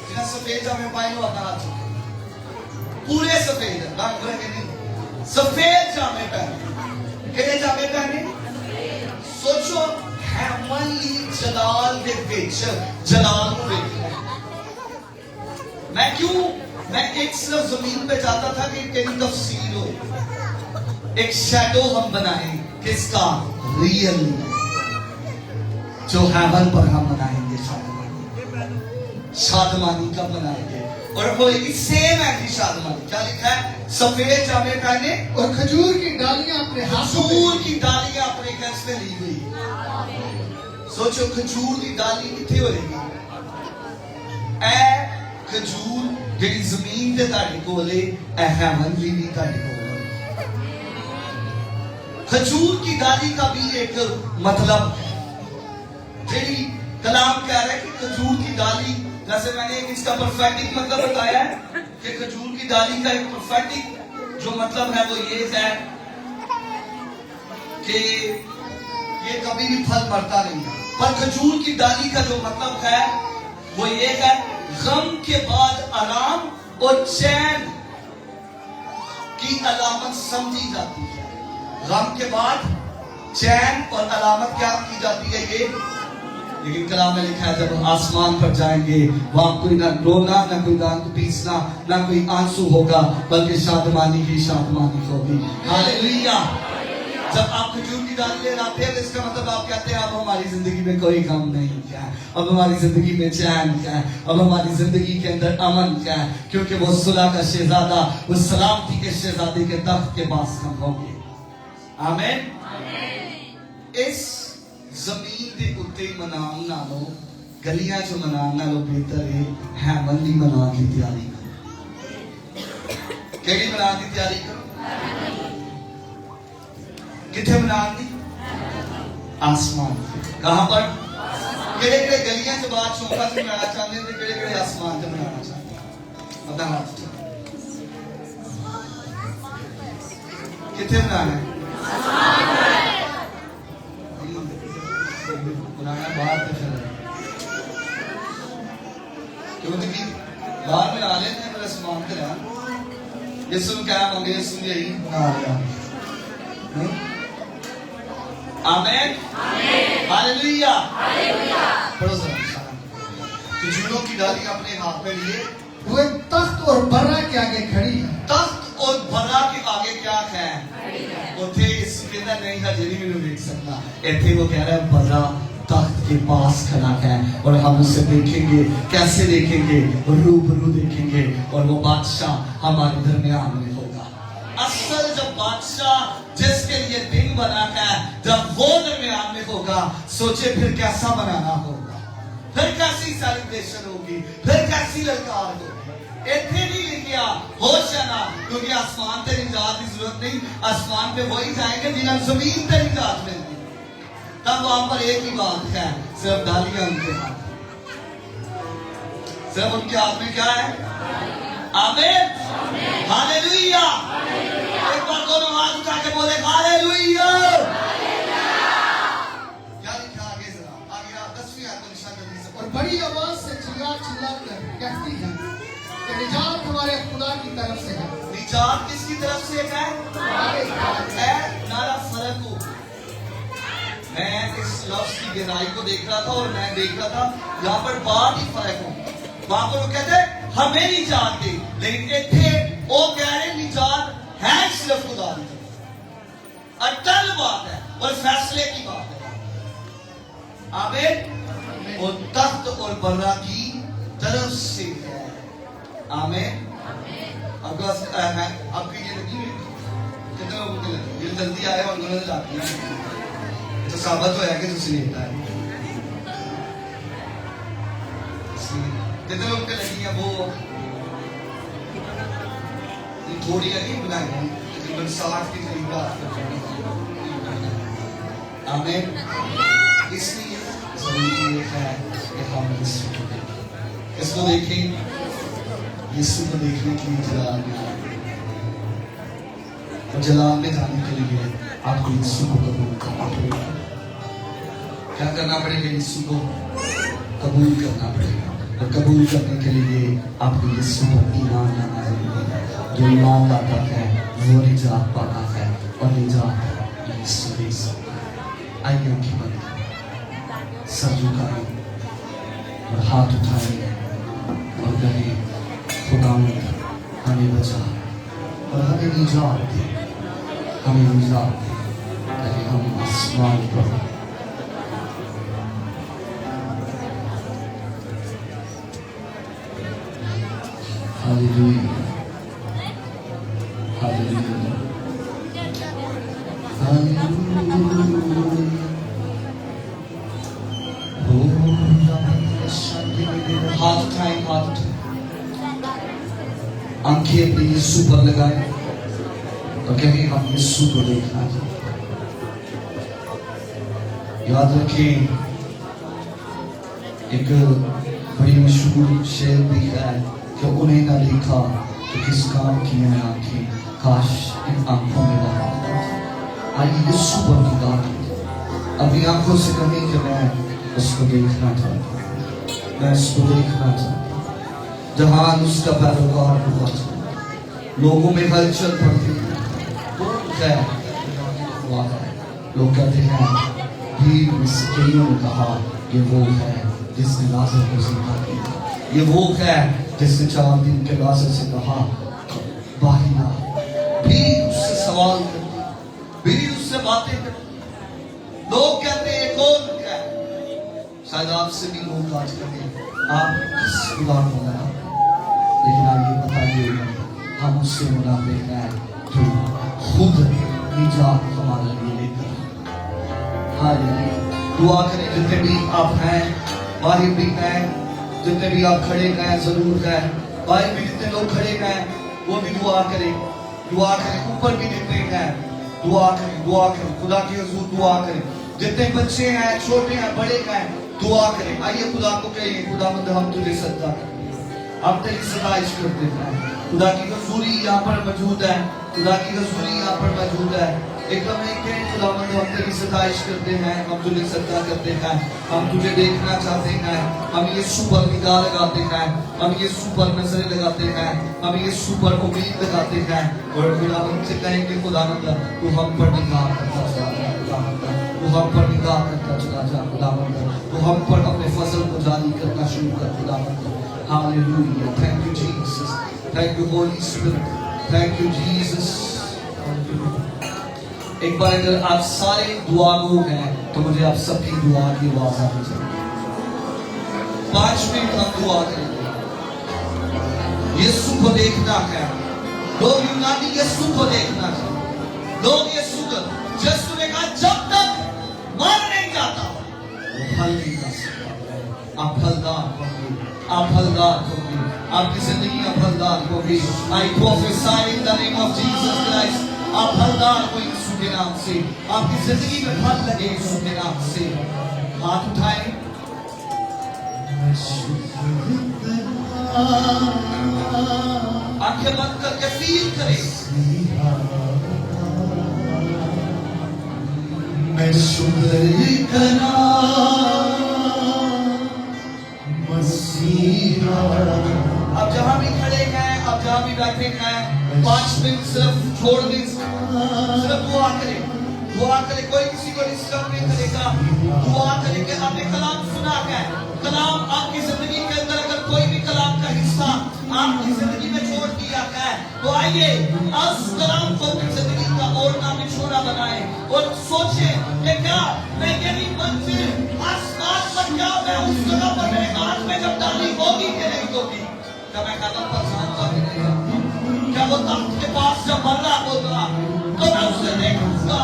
जिन्हें सफेद जामे पाए लो अपना हाथ चुके, पूरे सफेद है, रंग बिरंगे नहीं, सफेद जामे पहने। केड़े जामे पहने? सोचो, हेवनली जलाल दे विच जलाल को देखना। मैं एक सिर्फ जमीन पे जाता था कि तेरी तफसीर हो, एक शैडो हम बनाए किसका? रियल, जो हेवन पर हम बनाएंगे शादमानी कब बनाएंगे? और वो सेम है कि शादमानी। क्या लिखा है? सफेद जामे पहने और खजूर की डालियां अपने हाथों में। खजूर की डालियां अपने गैस में ली गई। सोचो, खजूर की डाली कितनी हो रही? ए खजूर ਜਿਹੜੀ ਜ਼ਮੀਨ ਤੇ ਤੁਹਾਡੇ ਕੋਲ ਹੈ, ਹੈਵਨਲੀ ਵੀ ਤੁਹਾਡੇ ਕੋਲ। खजूर की डाली का भी एक मतलब जेडी कलाम कह रहा है कि खजूर की डाली, जैसे मैंने इसका प्रोफेटिक मतलब बताया है कि खजूर की डाली का एक प्रोफेटिक जो मतलब है वो ये है कि ये कभी भी फल मरता नहीं है। पर खजूर की डाली का जो मतलब है वो ये है, गम के बाद आराम और चैन की अलामत समझी जाती है। गम के बाद चैन और अलामत क्या की जाती है? ये। लेकिन कलाम में लिखा है जब आसमान पर जाएंगे वहां कोई ना रोना, ना कोई दांत पीसना, ना कोई आंसू होगा, बल्कि शादमानी ही शादमानी होगी। हालेलुया। जब आप खजूर की डाली ले आते हैं तो इसका मतलब आप कहते हैं अब हमारी जिंदगी में कोई गम नहीं क्या है, अब हमारी जिंदगी में चैन क्या है, अब हमारी जिंदगी के अंदर अमन क्या है, क्योंकि वो सुलह का शहजादा, वो सलामती के शहजादे के तख्त के पास हम होंगे। आमीन। इस जमीन के उत्ते मनान नालों गलियां च मनान नालों बेहतर है हेवनली मनान की तैयारी करो। केड़ी मनान की तैयारी करो? किथे मनान दी? आसमान। कहां पर? केड़े केड़े गलियां च बात चौका च मनाना चाहते हैं, केड़े केड़े आसमान च मनाना चाहते हैं? पता हाथ किथे मनाना है? बाहर क्योंकि बाहर में आ लेते हैं मेरे समान के यीशु क्या मांगे? यीशु यही बना लिया। आमेन, हालेलुया। पढ़ो जरा। खजूरों की डाली अपने हाथ में लिए, वे तख्त और बर्रा के आगे खड़ी है। तख्त और बर्रा के आगे क्या है? उथे इस कहता नहीं हजेरी में नहीं देख सकता, ऐसे वो कह रहा है बर्रा तख्त के पास खड़ा है और हम उसे देखेंगे। कैसे देखेंगे? रूबरू देखेंगे और वो बादशाह हमारे दरमियान में होगा। असल जब बादशाह जिसके लिए दिन बना है, जब वो दरमियान में होगा, सोचे फिर कैसा बनाना होगा, फिर कैसी सेलिब्रेशन होगी, फिर कैसी ललकार होगी। इतने नहीं लिखा होशाना, क्योंकि आसमान पे निजात की जरूरत नहीं, आसमान पे वही जाएंगे जिन्हें जमीन पे निजात मिलती। तब वहां पर एक ही बात है, सिर्फ डालियां उनके हाथ, सिर्फ उनके हाथ में क्या है? आमीन, हालेलुया। एक बार दोनों हाथ उठा के बोले हालेलुया। क्या लिखा आगे? जरा आगे 10वीं आयत को निशान जल्दी से। और बड़ी आवाज से चिल्ला चिल्ला कर कहती है कि निजात हमारे खुदा की तरफ से है। निजात किसकी तरफ से है? हमारे खुदा की। है नारा फर्क हो। मैं इस लफ्ज की गहराई को देख रहा था और मैं देख रहा था यहाँ पर बात ही फर्क हो। वहां पर वो कहते हमें निजात दे, लेकिन इतने वो कह रहे निजात है सिर्फ खुदा की तरफ। अटल बात है और फैसले की बात है। आमीन। वो तख्त और बर्रा की तरफ से है। आमीन। आपकी ये लगी हुई कितने लोगों की लगी? ये जल्दी आए और दोनों जाती है तो साबित हो कि तुझे लेता है। कितने लोग के लगी है? वो थोड़ी लगी बनाई है, तकरीबन 60 के करीब बात। आमीन। इसलिए जरूरी है कि हम इसको देखें, यीशु को देखने के लिए जलाल में आए और जलाल में जाने के लिए आपको यीशु को कबूल करना पड़ेगा। क्या करना पड़ेगा? यीशु को कबूल करना पड़ेगा और कबूल करने के लिए आपको यीशु पर ईमान लाना जरूरी है। जो ईमान लाता है वो निजात पाता है और निजात यीशु दे सकता है। आइए आंखें बंद करें, सर झुकाएं और हाथ उठाएं और कहें खुदावंद हमें बचा और हमें निजात दे, हमें निजात दे, ताकि हम आसमान पर हालेलुया, हालेलुया, हालेलुया। हाथ उठाएं, हाथ उठाएं, आंखें अपने यीशु पर लगाएं और कहें हम यीशु को देखना चाहते। याद रखें एक बड़ी मशहूर शेर भी है कि उन्हें ना देखा तो किस काम की है आंखें, काश इन आंखों में लगा। आइए यीशु पर निगाह कीजिए, अपनी आंखों से कहें कि मैं उसको देखना चाहता हूँ, मैं उसको देखना चाहता हूँ। जहां उसका पैरोकार हुआ, लोगों में हलचल पड़ती है, लोग कहते हैं भीड़ में से कईयों ने कहा ये वो है जिसने लाजर को जिंदा किया, ये वो है जिसने 4 दिन के लाजर से कहा बाहिर आ। भीड़ उससे सवाल करती, भीड़ उससे बातें करती। लोग कहते हैं कौन है? शायद आपसे भी लोग आज कहते आप किस खुदा को मना, लेकिन आइए बताइए हम उससे मुनाफिक हैं जो खुद निजात हमारे लिए लेकर। हालेलुया। दुआ करें जितने भी आप हैं, बाहर भी हैं, जितने भी आप खड़े हैं जरूर हैं, बाहर भी जितने लोग खड़े हैं वो भी दुआ करें, दुआ करें। ऊपर भी जितने हैं दुआ करें, दुआ करें, खुदा की हुजूर दुआ करें। जितने बच्चे हैं, छोटे हैं, बड़े हैं, दुआ करें। आइए खुदा को कहिए खुदावंद हम तुझे सजदा करते हैं, हम तेरी सताइश करते हैं। खुदा की हजूरी यहाँ पर मौजूद है, खुदा की हजूरी यहाँ पर मौजूद है। एकदम एक खुदावंद हम तेरी सताइश करते हैं, हम तुझे सजदा करते हैं, हम तुझे देखना चाहते हैं, हम यीशु पर निगाह लगाते हैं, हम यीशु पर नजरें लगाते हैं, हम यीशु पर उम्मीद लगाते हैं और खुदावंद से कहेंगे खुदावंद तू हम पर निगाह करता जा, खुदावंद तू तो हम पर निगाह करता चला जा खुदावंद, तो हम पर अपने फजल को जारी करना शुरू कर खुदावंद। Hallelujah, thank you Jesus, thank you Holi spirit, thank you Jesus. एक बार अगर आप सारे दुआ गो हैं तो मुझे आप सबकी दुआ की आवाज आनी चाहिए। 5 मिनट हम दुआ करेंगे। यीशु को देखना है, लोग यूनानी यीशु को देखना है, लोग यीशु को, यीशु ने कहा जब तक मर नहीं जाता वो फल नहीं खा सकता। आप फलदार होंगे, आप फलदार होंगे, आपकी जिंदगी में फलदार होगी। I prophesy in the name of Jesus Christ, आप फलदार हो यीशु के नाम से, आपकी जिंदगी में फल लगे यीशु के नाम से। हाथ उठाएं, आंखें बंद करके फील करें। मैं शुक्र करा मसीहा। अब जहां भी खड़े हैं, अब जहां भी बैठे हैं, 5 मिनट सिर्फ छोड़ दें, सिर्फ दुआ करें, दुआ करें। कोई किसी को डिस्टर्ब नहीं करेगा। दुआ करें कि आपने कलाम सुना है, कलाम आपकी जिंदगी के अंदर अगर कोई भी कलाम का हिस्सा आपकी जिंदगी में छोड़ दिया है तो आइए उस कलाम को अपनी जिंदगी का और ना निचोड़ा बनाए और सोचे कि क्या मैं यही मंजिल आसमान पर, क्या मैं उस जगह पर मेरे हाथ में जब डाली होगी कि नहीं होगी, क्या मैं कदम पर जाऊंगा कि नहीं, क्या वो तख्त के पास जब मर रहा होगा तो मैं उसे देखूंगा।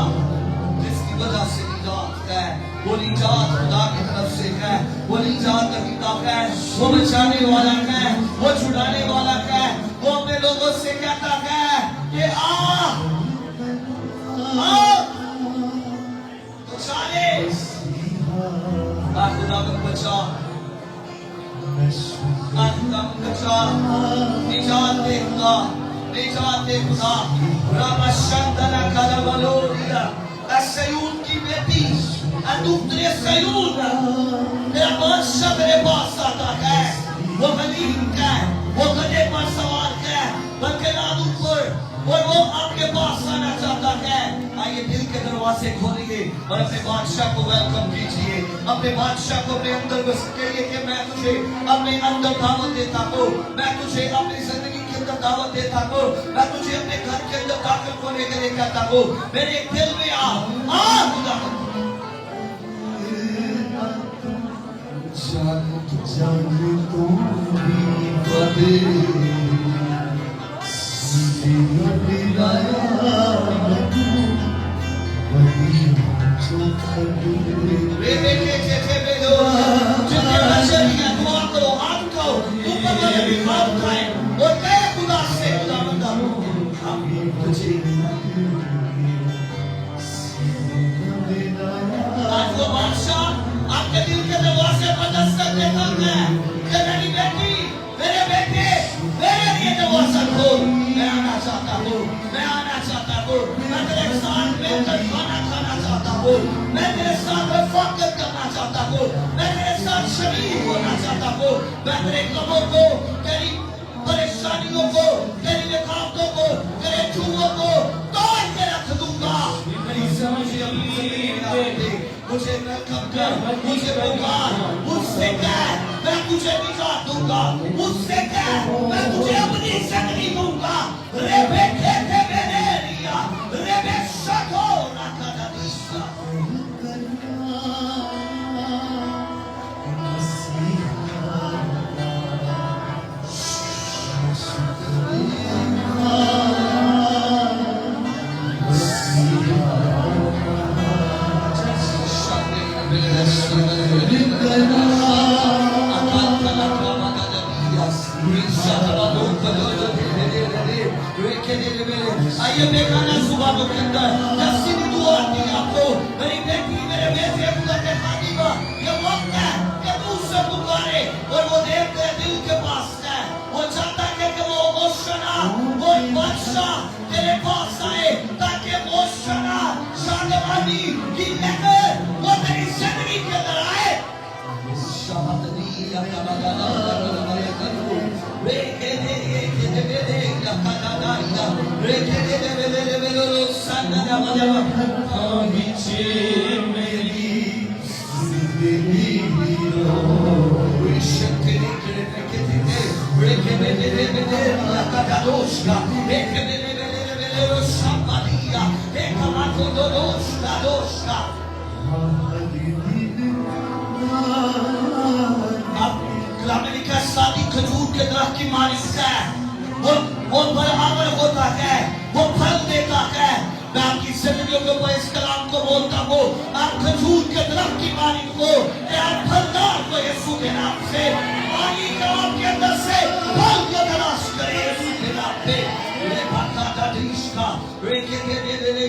जिसकी वजह से निजात है, वो निजात खुदा की तरफ से है, वो निजात का किताब है, वो बचाने वाला है, वो छुड़ाने वाला है, वो अपने लोगों से कहता है कि आ तो चाहे खुदा को बचा, खुदा को बचा, निजात दे खुदा, निजात दे खुदा। रामशंदना करवलोरिया सयून की बेटी, तेरे सयून तेरा बादशाह तेरे पास आता है, वो गलीम है, वो गधे पर सवार है, बल्कि नादू पर, और वो आपके पास आना चाहता है। आइए दिल के दरवाजे खोलिए और अपने बादशाह को वेलकम कीजिए, अपने बादशाह को अपने अंदर बस कहिए कि मैं तुझे अपने अंदर दावत देता हूँ, मैं तुझे अपनी जिंदगी के अंदर दावत देता हूँ, मैं तुझे अपने घर के अंदर दाखिल होने के लिए कहता हूँ, मेरे दिल में आ खुदा। जाने तू भी बदे सीधा दिलाया वही जो खड़े रे बेटे चेचे बेलो जितने बच्चे दुआ करो, हाथ उठाओ, ऊपर वाले भी हाथ उठाएं और कहे खुदा से, खुदा बंदा हम तुझे आज वो बादशाह आपके दिल के दरवाजे पर दस्तक देता है कि मेरी बेटी, मेरे बेटे, मेरे लिए दरवाजा खोल, मैं आना चाहता हूँ, मैं आना चाहता हूँ, मैं तेरे साथ मिलकर खाना खाना चाहता हूँ, मैं तेरे साथ रफ़ाक़त करना चाहता हूँ, मैं तेरे साथ शरीक होना चाहता हूँ, मैं तेरे कमों को, तेरी परेशानियों को, तेरी लिखावटों को, तेरे जुओं को तोड़ के रख दूंगा। मेरी समझ मुझे वेलकम कर, मुझे पुकार, मुझसे कह मैं तुझे निजात दूंगा, मुझसे कह मैं तुझे अपनी जिंदगी दूंगा। रे बेटे ते मेरे लिया, रे बेशको ना कदा दिशा। आइए बेगाना सुबह के अंदर जैसी भी दुआ आती है आपको, मेरी बेटी, मेरे बेटे, खुदा के खानी का ये वक्त है कि तू उससे पुकारे और वो देव तेरे दिल के पास है। वो चाहता है कि वो मोशना, वो बादशाह तेरे पास आए ताकि मोशना शादवानी की लहर वो तेरी जिंदगी के अंदर आए। शादनी या कलादाना हमारे करो वे के दे Amici शादी खजूर के दरख्त की मालिक है, वो बराबर होता है, वो फल देता है। मैं आपकी जिंदगियों के ऊपर इस कलाम को बोलता हूँ, आप खजूर के दरख्त की मालिक हो, आप फलदार हो यीशु के नाम से। मालिक आपके अंदर से फल को तलाश करें यीशु के नाम पे।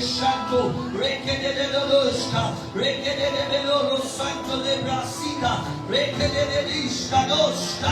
Santo, reke de loska, reke de loro santo de brasida, reke de lista dosta.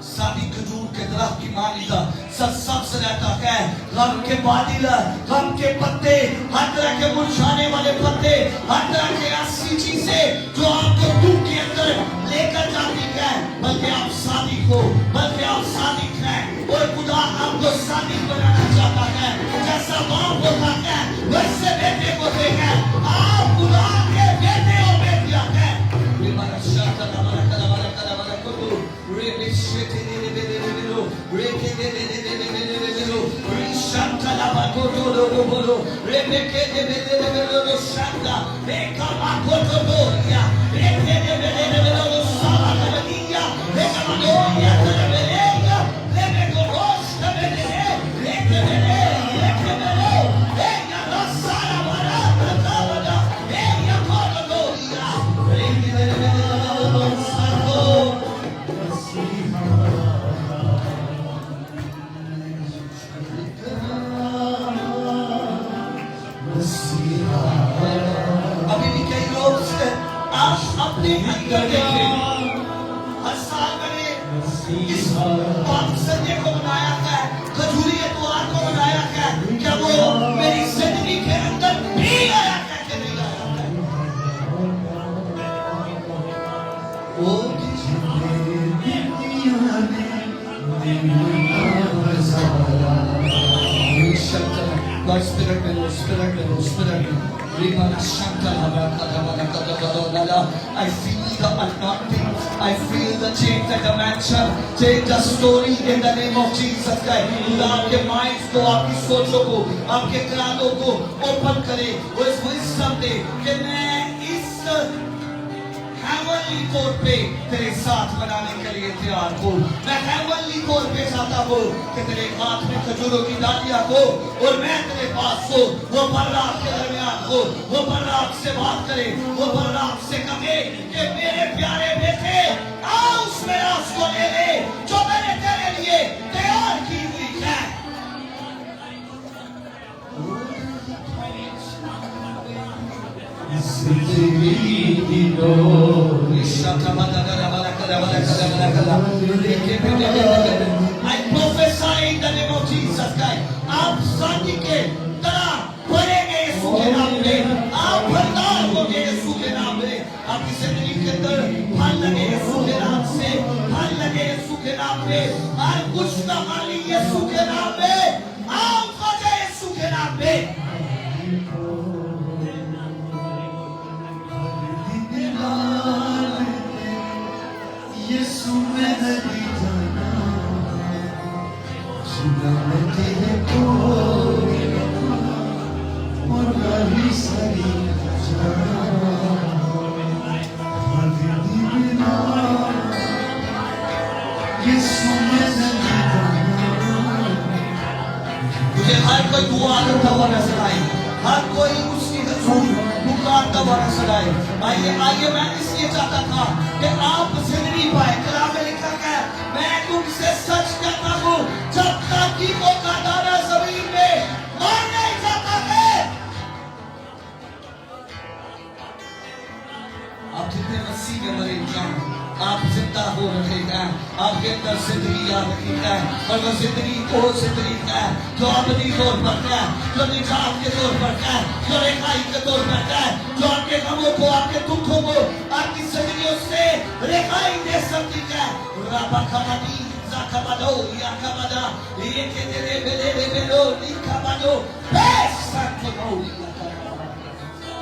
शादी खजूर के दरख्त की मालिका सब्स रहता है, गम के बादल, गम के पत्ते, हर तरह के मुरझाने वाले पत्ते, हर तरह के ऐसी चीजें जो आपको दुख के अंदर लेकर जाती है। बल्कि आप सादिक हो, बल्कि आप सादिक हैं और खुदा आपको सादिक बनाना चाहता है। जैसा बाप होता है वैसे बेटे होते हैं, आप खुदा के बेटे और बेटियां हैं। अभी भी कई लोग आप अपने अंदर देखें, हर साल मैंने इस पाक संडे को मनाया है, खजूरी एतवार को मनाया है। क्या वो मेरी जिंदगी के अंदर भी आया है कि नहीं आया है? वो God Spirit में लो, Spirit में लो, Spirit में I feel the anointing, I feel the change, the dimension, change the story in the name of Jesus Christ. आपके minds को, आपकी सोचों को, आपके ख्यालों को open करे, वो इस wisdom दे कि मैं इस हेवनली तौर पे तेरे साथ बनाने के लिए तैयार हूँ। मैं हेवनली तौर पे चाहता हूँ कि तेरे हाथ में खजूरों की डालियां हो और मैं तेरे पास हो, वो बर्राक के दरमियान हो, वो बर्राक से बात करे, वो बर्राक से कहे कि मेरे प्यारे बेटे आओ उस मिरास को ले ले जो मैंने तेरे लिए तैयार की हुई है। I prophesy in the name of Jesus Christ. आप शादी के तरह बढ़ेंगे यीशु के नाम में, आप फलदार होंगे यीशु के नाम में। आपकी जिंदगी के अंदर फल लगे यीशु के नाम से, फल लगे यीशु के नाम में। हर कुछ कहानी यीशु के नाम में, आप खोजे यीशु के नाम में। यीशु मैं नहीं जाना, सुना मैं तेरे को और गाली सारी जाना, यीशु मैं नहीं जाना। मुझे हर कोई दुआ करता हुआ नजर आए, हर कोई उसकी हुजूर पुकारता हुआ नजर आए। आइए मैं इसलिए चाहता था कि आप जिंदगी पाए। कलाम में लिखा है, मैं तुमसे सच कहता हूँ जब तक कि वो का दाना जमीन में मर नहीं जाता है। आप जितने मसीह में मरे जान, आप जिंदा हो रहे हैं, आपके अंदर जिंदगी आ रही है और वो जिंदगी को जिंदगी है जो अपनी तौर पर है, जो निजात के तौर पर है, जो रेखाई के तौर पर है, जो आपके गमों को, आपके दुखों को, आपकी जिंदगियों से रेखाई दे सकती है। रबा खबादी जाकबादो या कबादा ये के तेरे बेले बेलो निकबादो बेस संतो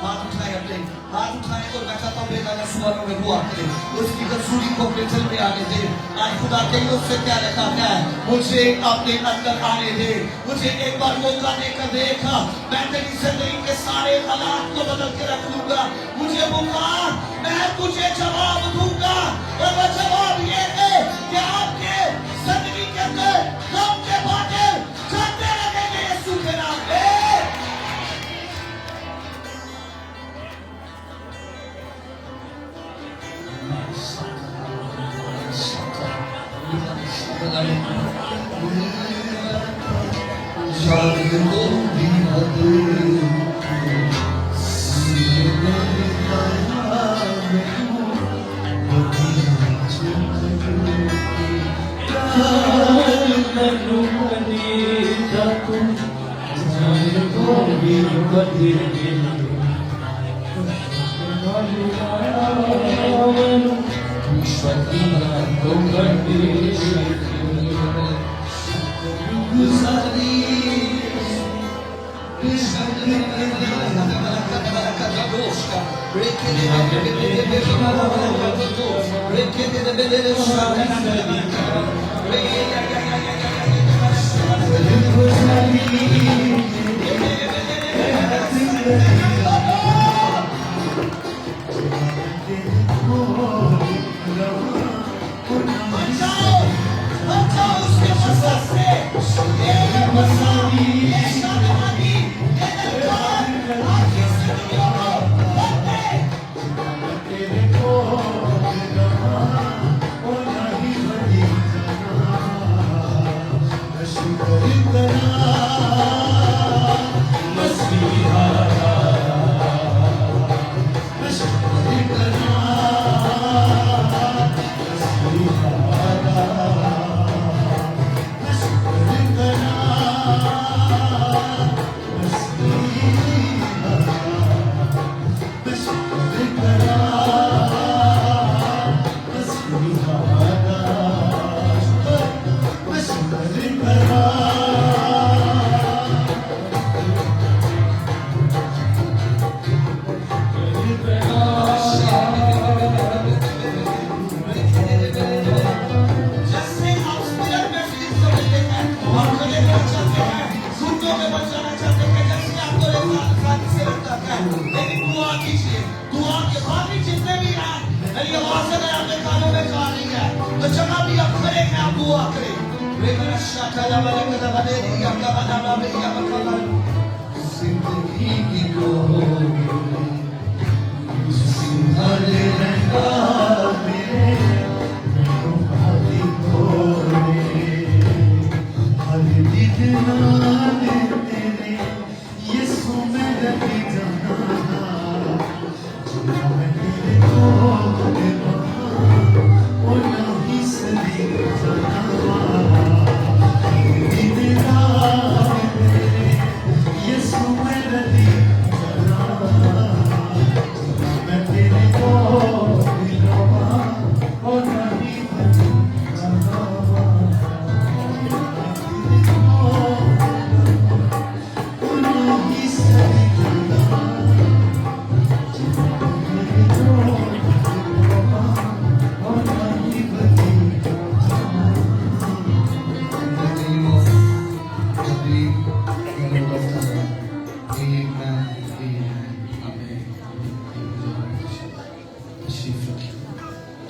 हाथ उठाए अपने, हाथ उठाए और मैं चाहता हूँ बेगाना सुबह में दुआ करें, उसकी गसूरी को अपने दिल में आने दे। आज खुदा कहीं उससे क्या लिखा है, मुझे अपने अंदर आने दे, मुझे एक बार मौका देकर देखा, मैं तेरी जिंदगी के सारे हालात को बदल के रख दूंगा। मुझे पुकार, मैं तुझे जवाब दूंगा। और वह जवाब ये है कि आपके जिंदगी के अंदर गम के बादल चलते लगेंगे यीशु के नाम पे।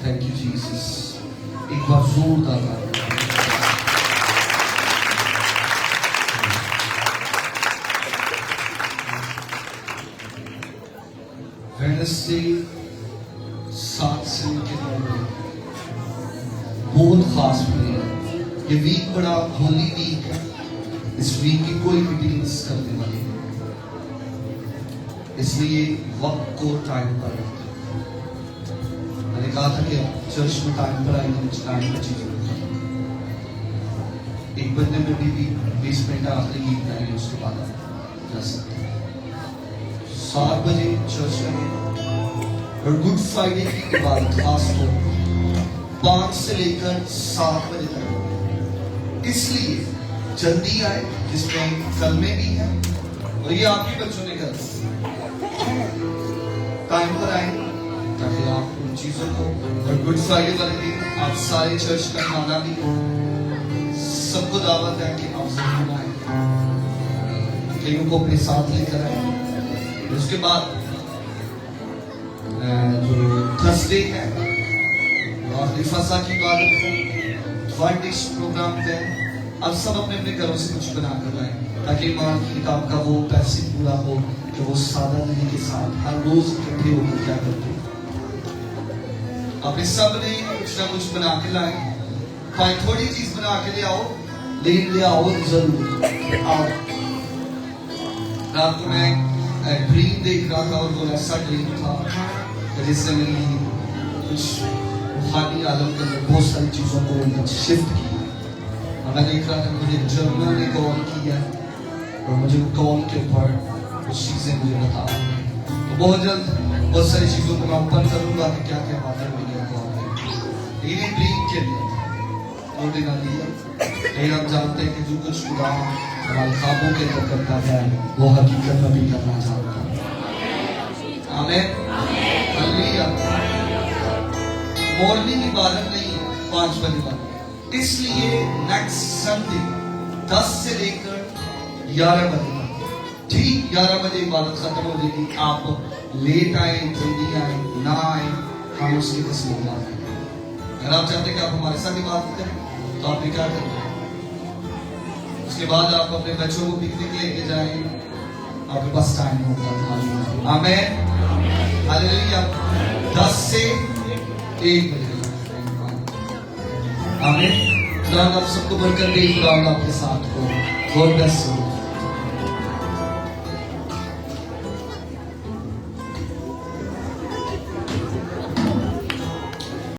Thank you, Jesus. एक बार जोरदार वेडनेसडे 7 से लेकर 9 बहुत खास वीक है। ये वीक बड़ा होली वीक है। इस वीक की कोई मीटिंग मिस करने वाली नहीं, इसलिए वक्त को टाइम पर रखते। मैंने कहा था कि चर्च में टाइम पर आएंगे, मुझे टाइम पर चीजें एक बंदे में भी 20 मिनट आखिरी गीत गाएंगे, उसके बाद आप जा सकते हैं। 7 बजे चर्च लगे और गुड फ्राइडे की इबादत खास तौर 5 से लेकर 7 बजे तक, इसलिए जल्दी आए, जिसमें कलमे भी हैं और ये आपके बच्चों ने कर टाइम पर आए ताकि आप उन चीजों को, और गुड फ्राइडे वाले दिन आप सारे चर्च का खाना भी, सबको दावत है कि आप जरूर आए, कईयों को अपने साथ लेकर आए। उसके बाद जो थर्सडे है और फसा की इबादत है, वन डिश प्रोग्राम है। अब सब अपने अपने घरों से कुछ बना कर लाए ताकि ईमान की किताब का वो पैसे पूरा हो कि वो सादा दिली के साथ हर रोज इकट्ठे होकर क्या करते हैं। अपने सब ने कुछ ना कुछ बना के लाए, भाई थोड़ी चीज बना के ले आओ, लेकिन ले आओ जरूर आओ। रात को मैं ड्रीम देख रहा था और वो ऐसा ड्रीम था जिससे मेरी कुछ रूहानी आलम के अंदर बहुत सारी चीजों को शिफ्ट किया। और मैं देख रहा था मुझे जर्नल ने कॉल किया और मुझे कॉल के ऊपर कुछ चीजें मुझे बता, तो बहुत जल्द बहुत सारी चीजों को मैं ओपन करूंगा कि क्या क्या बातें मुझे कॉल लेकिन ड्रीम के लिए वो दिन आती है। लेकिन हम जानते हैं कि जो कुछ खुदा हमारे ख्वाबों के अंदर करता है वो हकीकत में भी करना चाहता है। आमीन हालेलुया। मॉर्निंग इबादत नहीं है 5 बजे बाद, इसलिए नेक्स्ट संडे 10 से लेकर 11 बजे तक, ठीक 11 बजे इबादत खत्म हो जाएगी। आप लेट आए जल्दी आए ना आए, हम उसकी तस्वीर आए। अगर आप चाहते हैं कि आप हमारे साथ इबादत करें तो आप भी क्या करें, उसके बाद आप अपने बच्चों को पिकनिक लेके जाएं, आपके पास टाइम होगा। आमीन हालेलुया। 10 से 1 बजे। आमीन। खुदा आप सबको बरकत दे, खुदा आपके साथ हो। God bless you.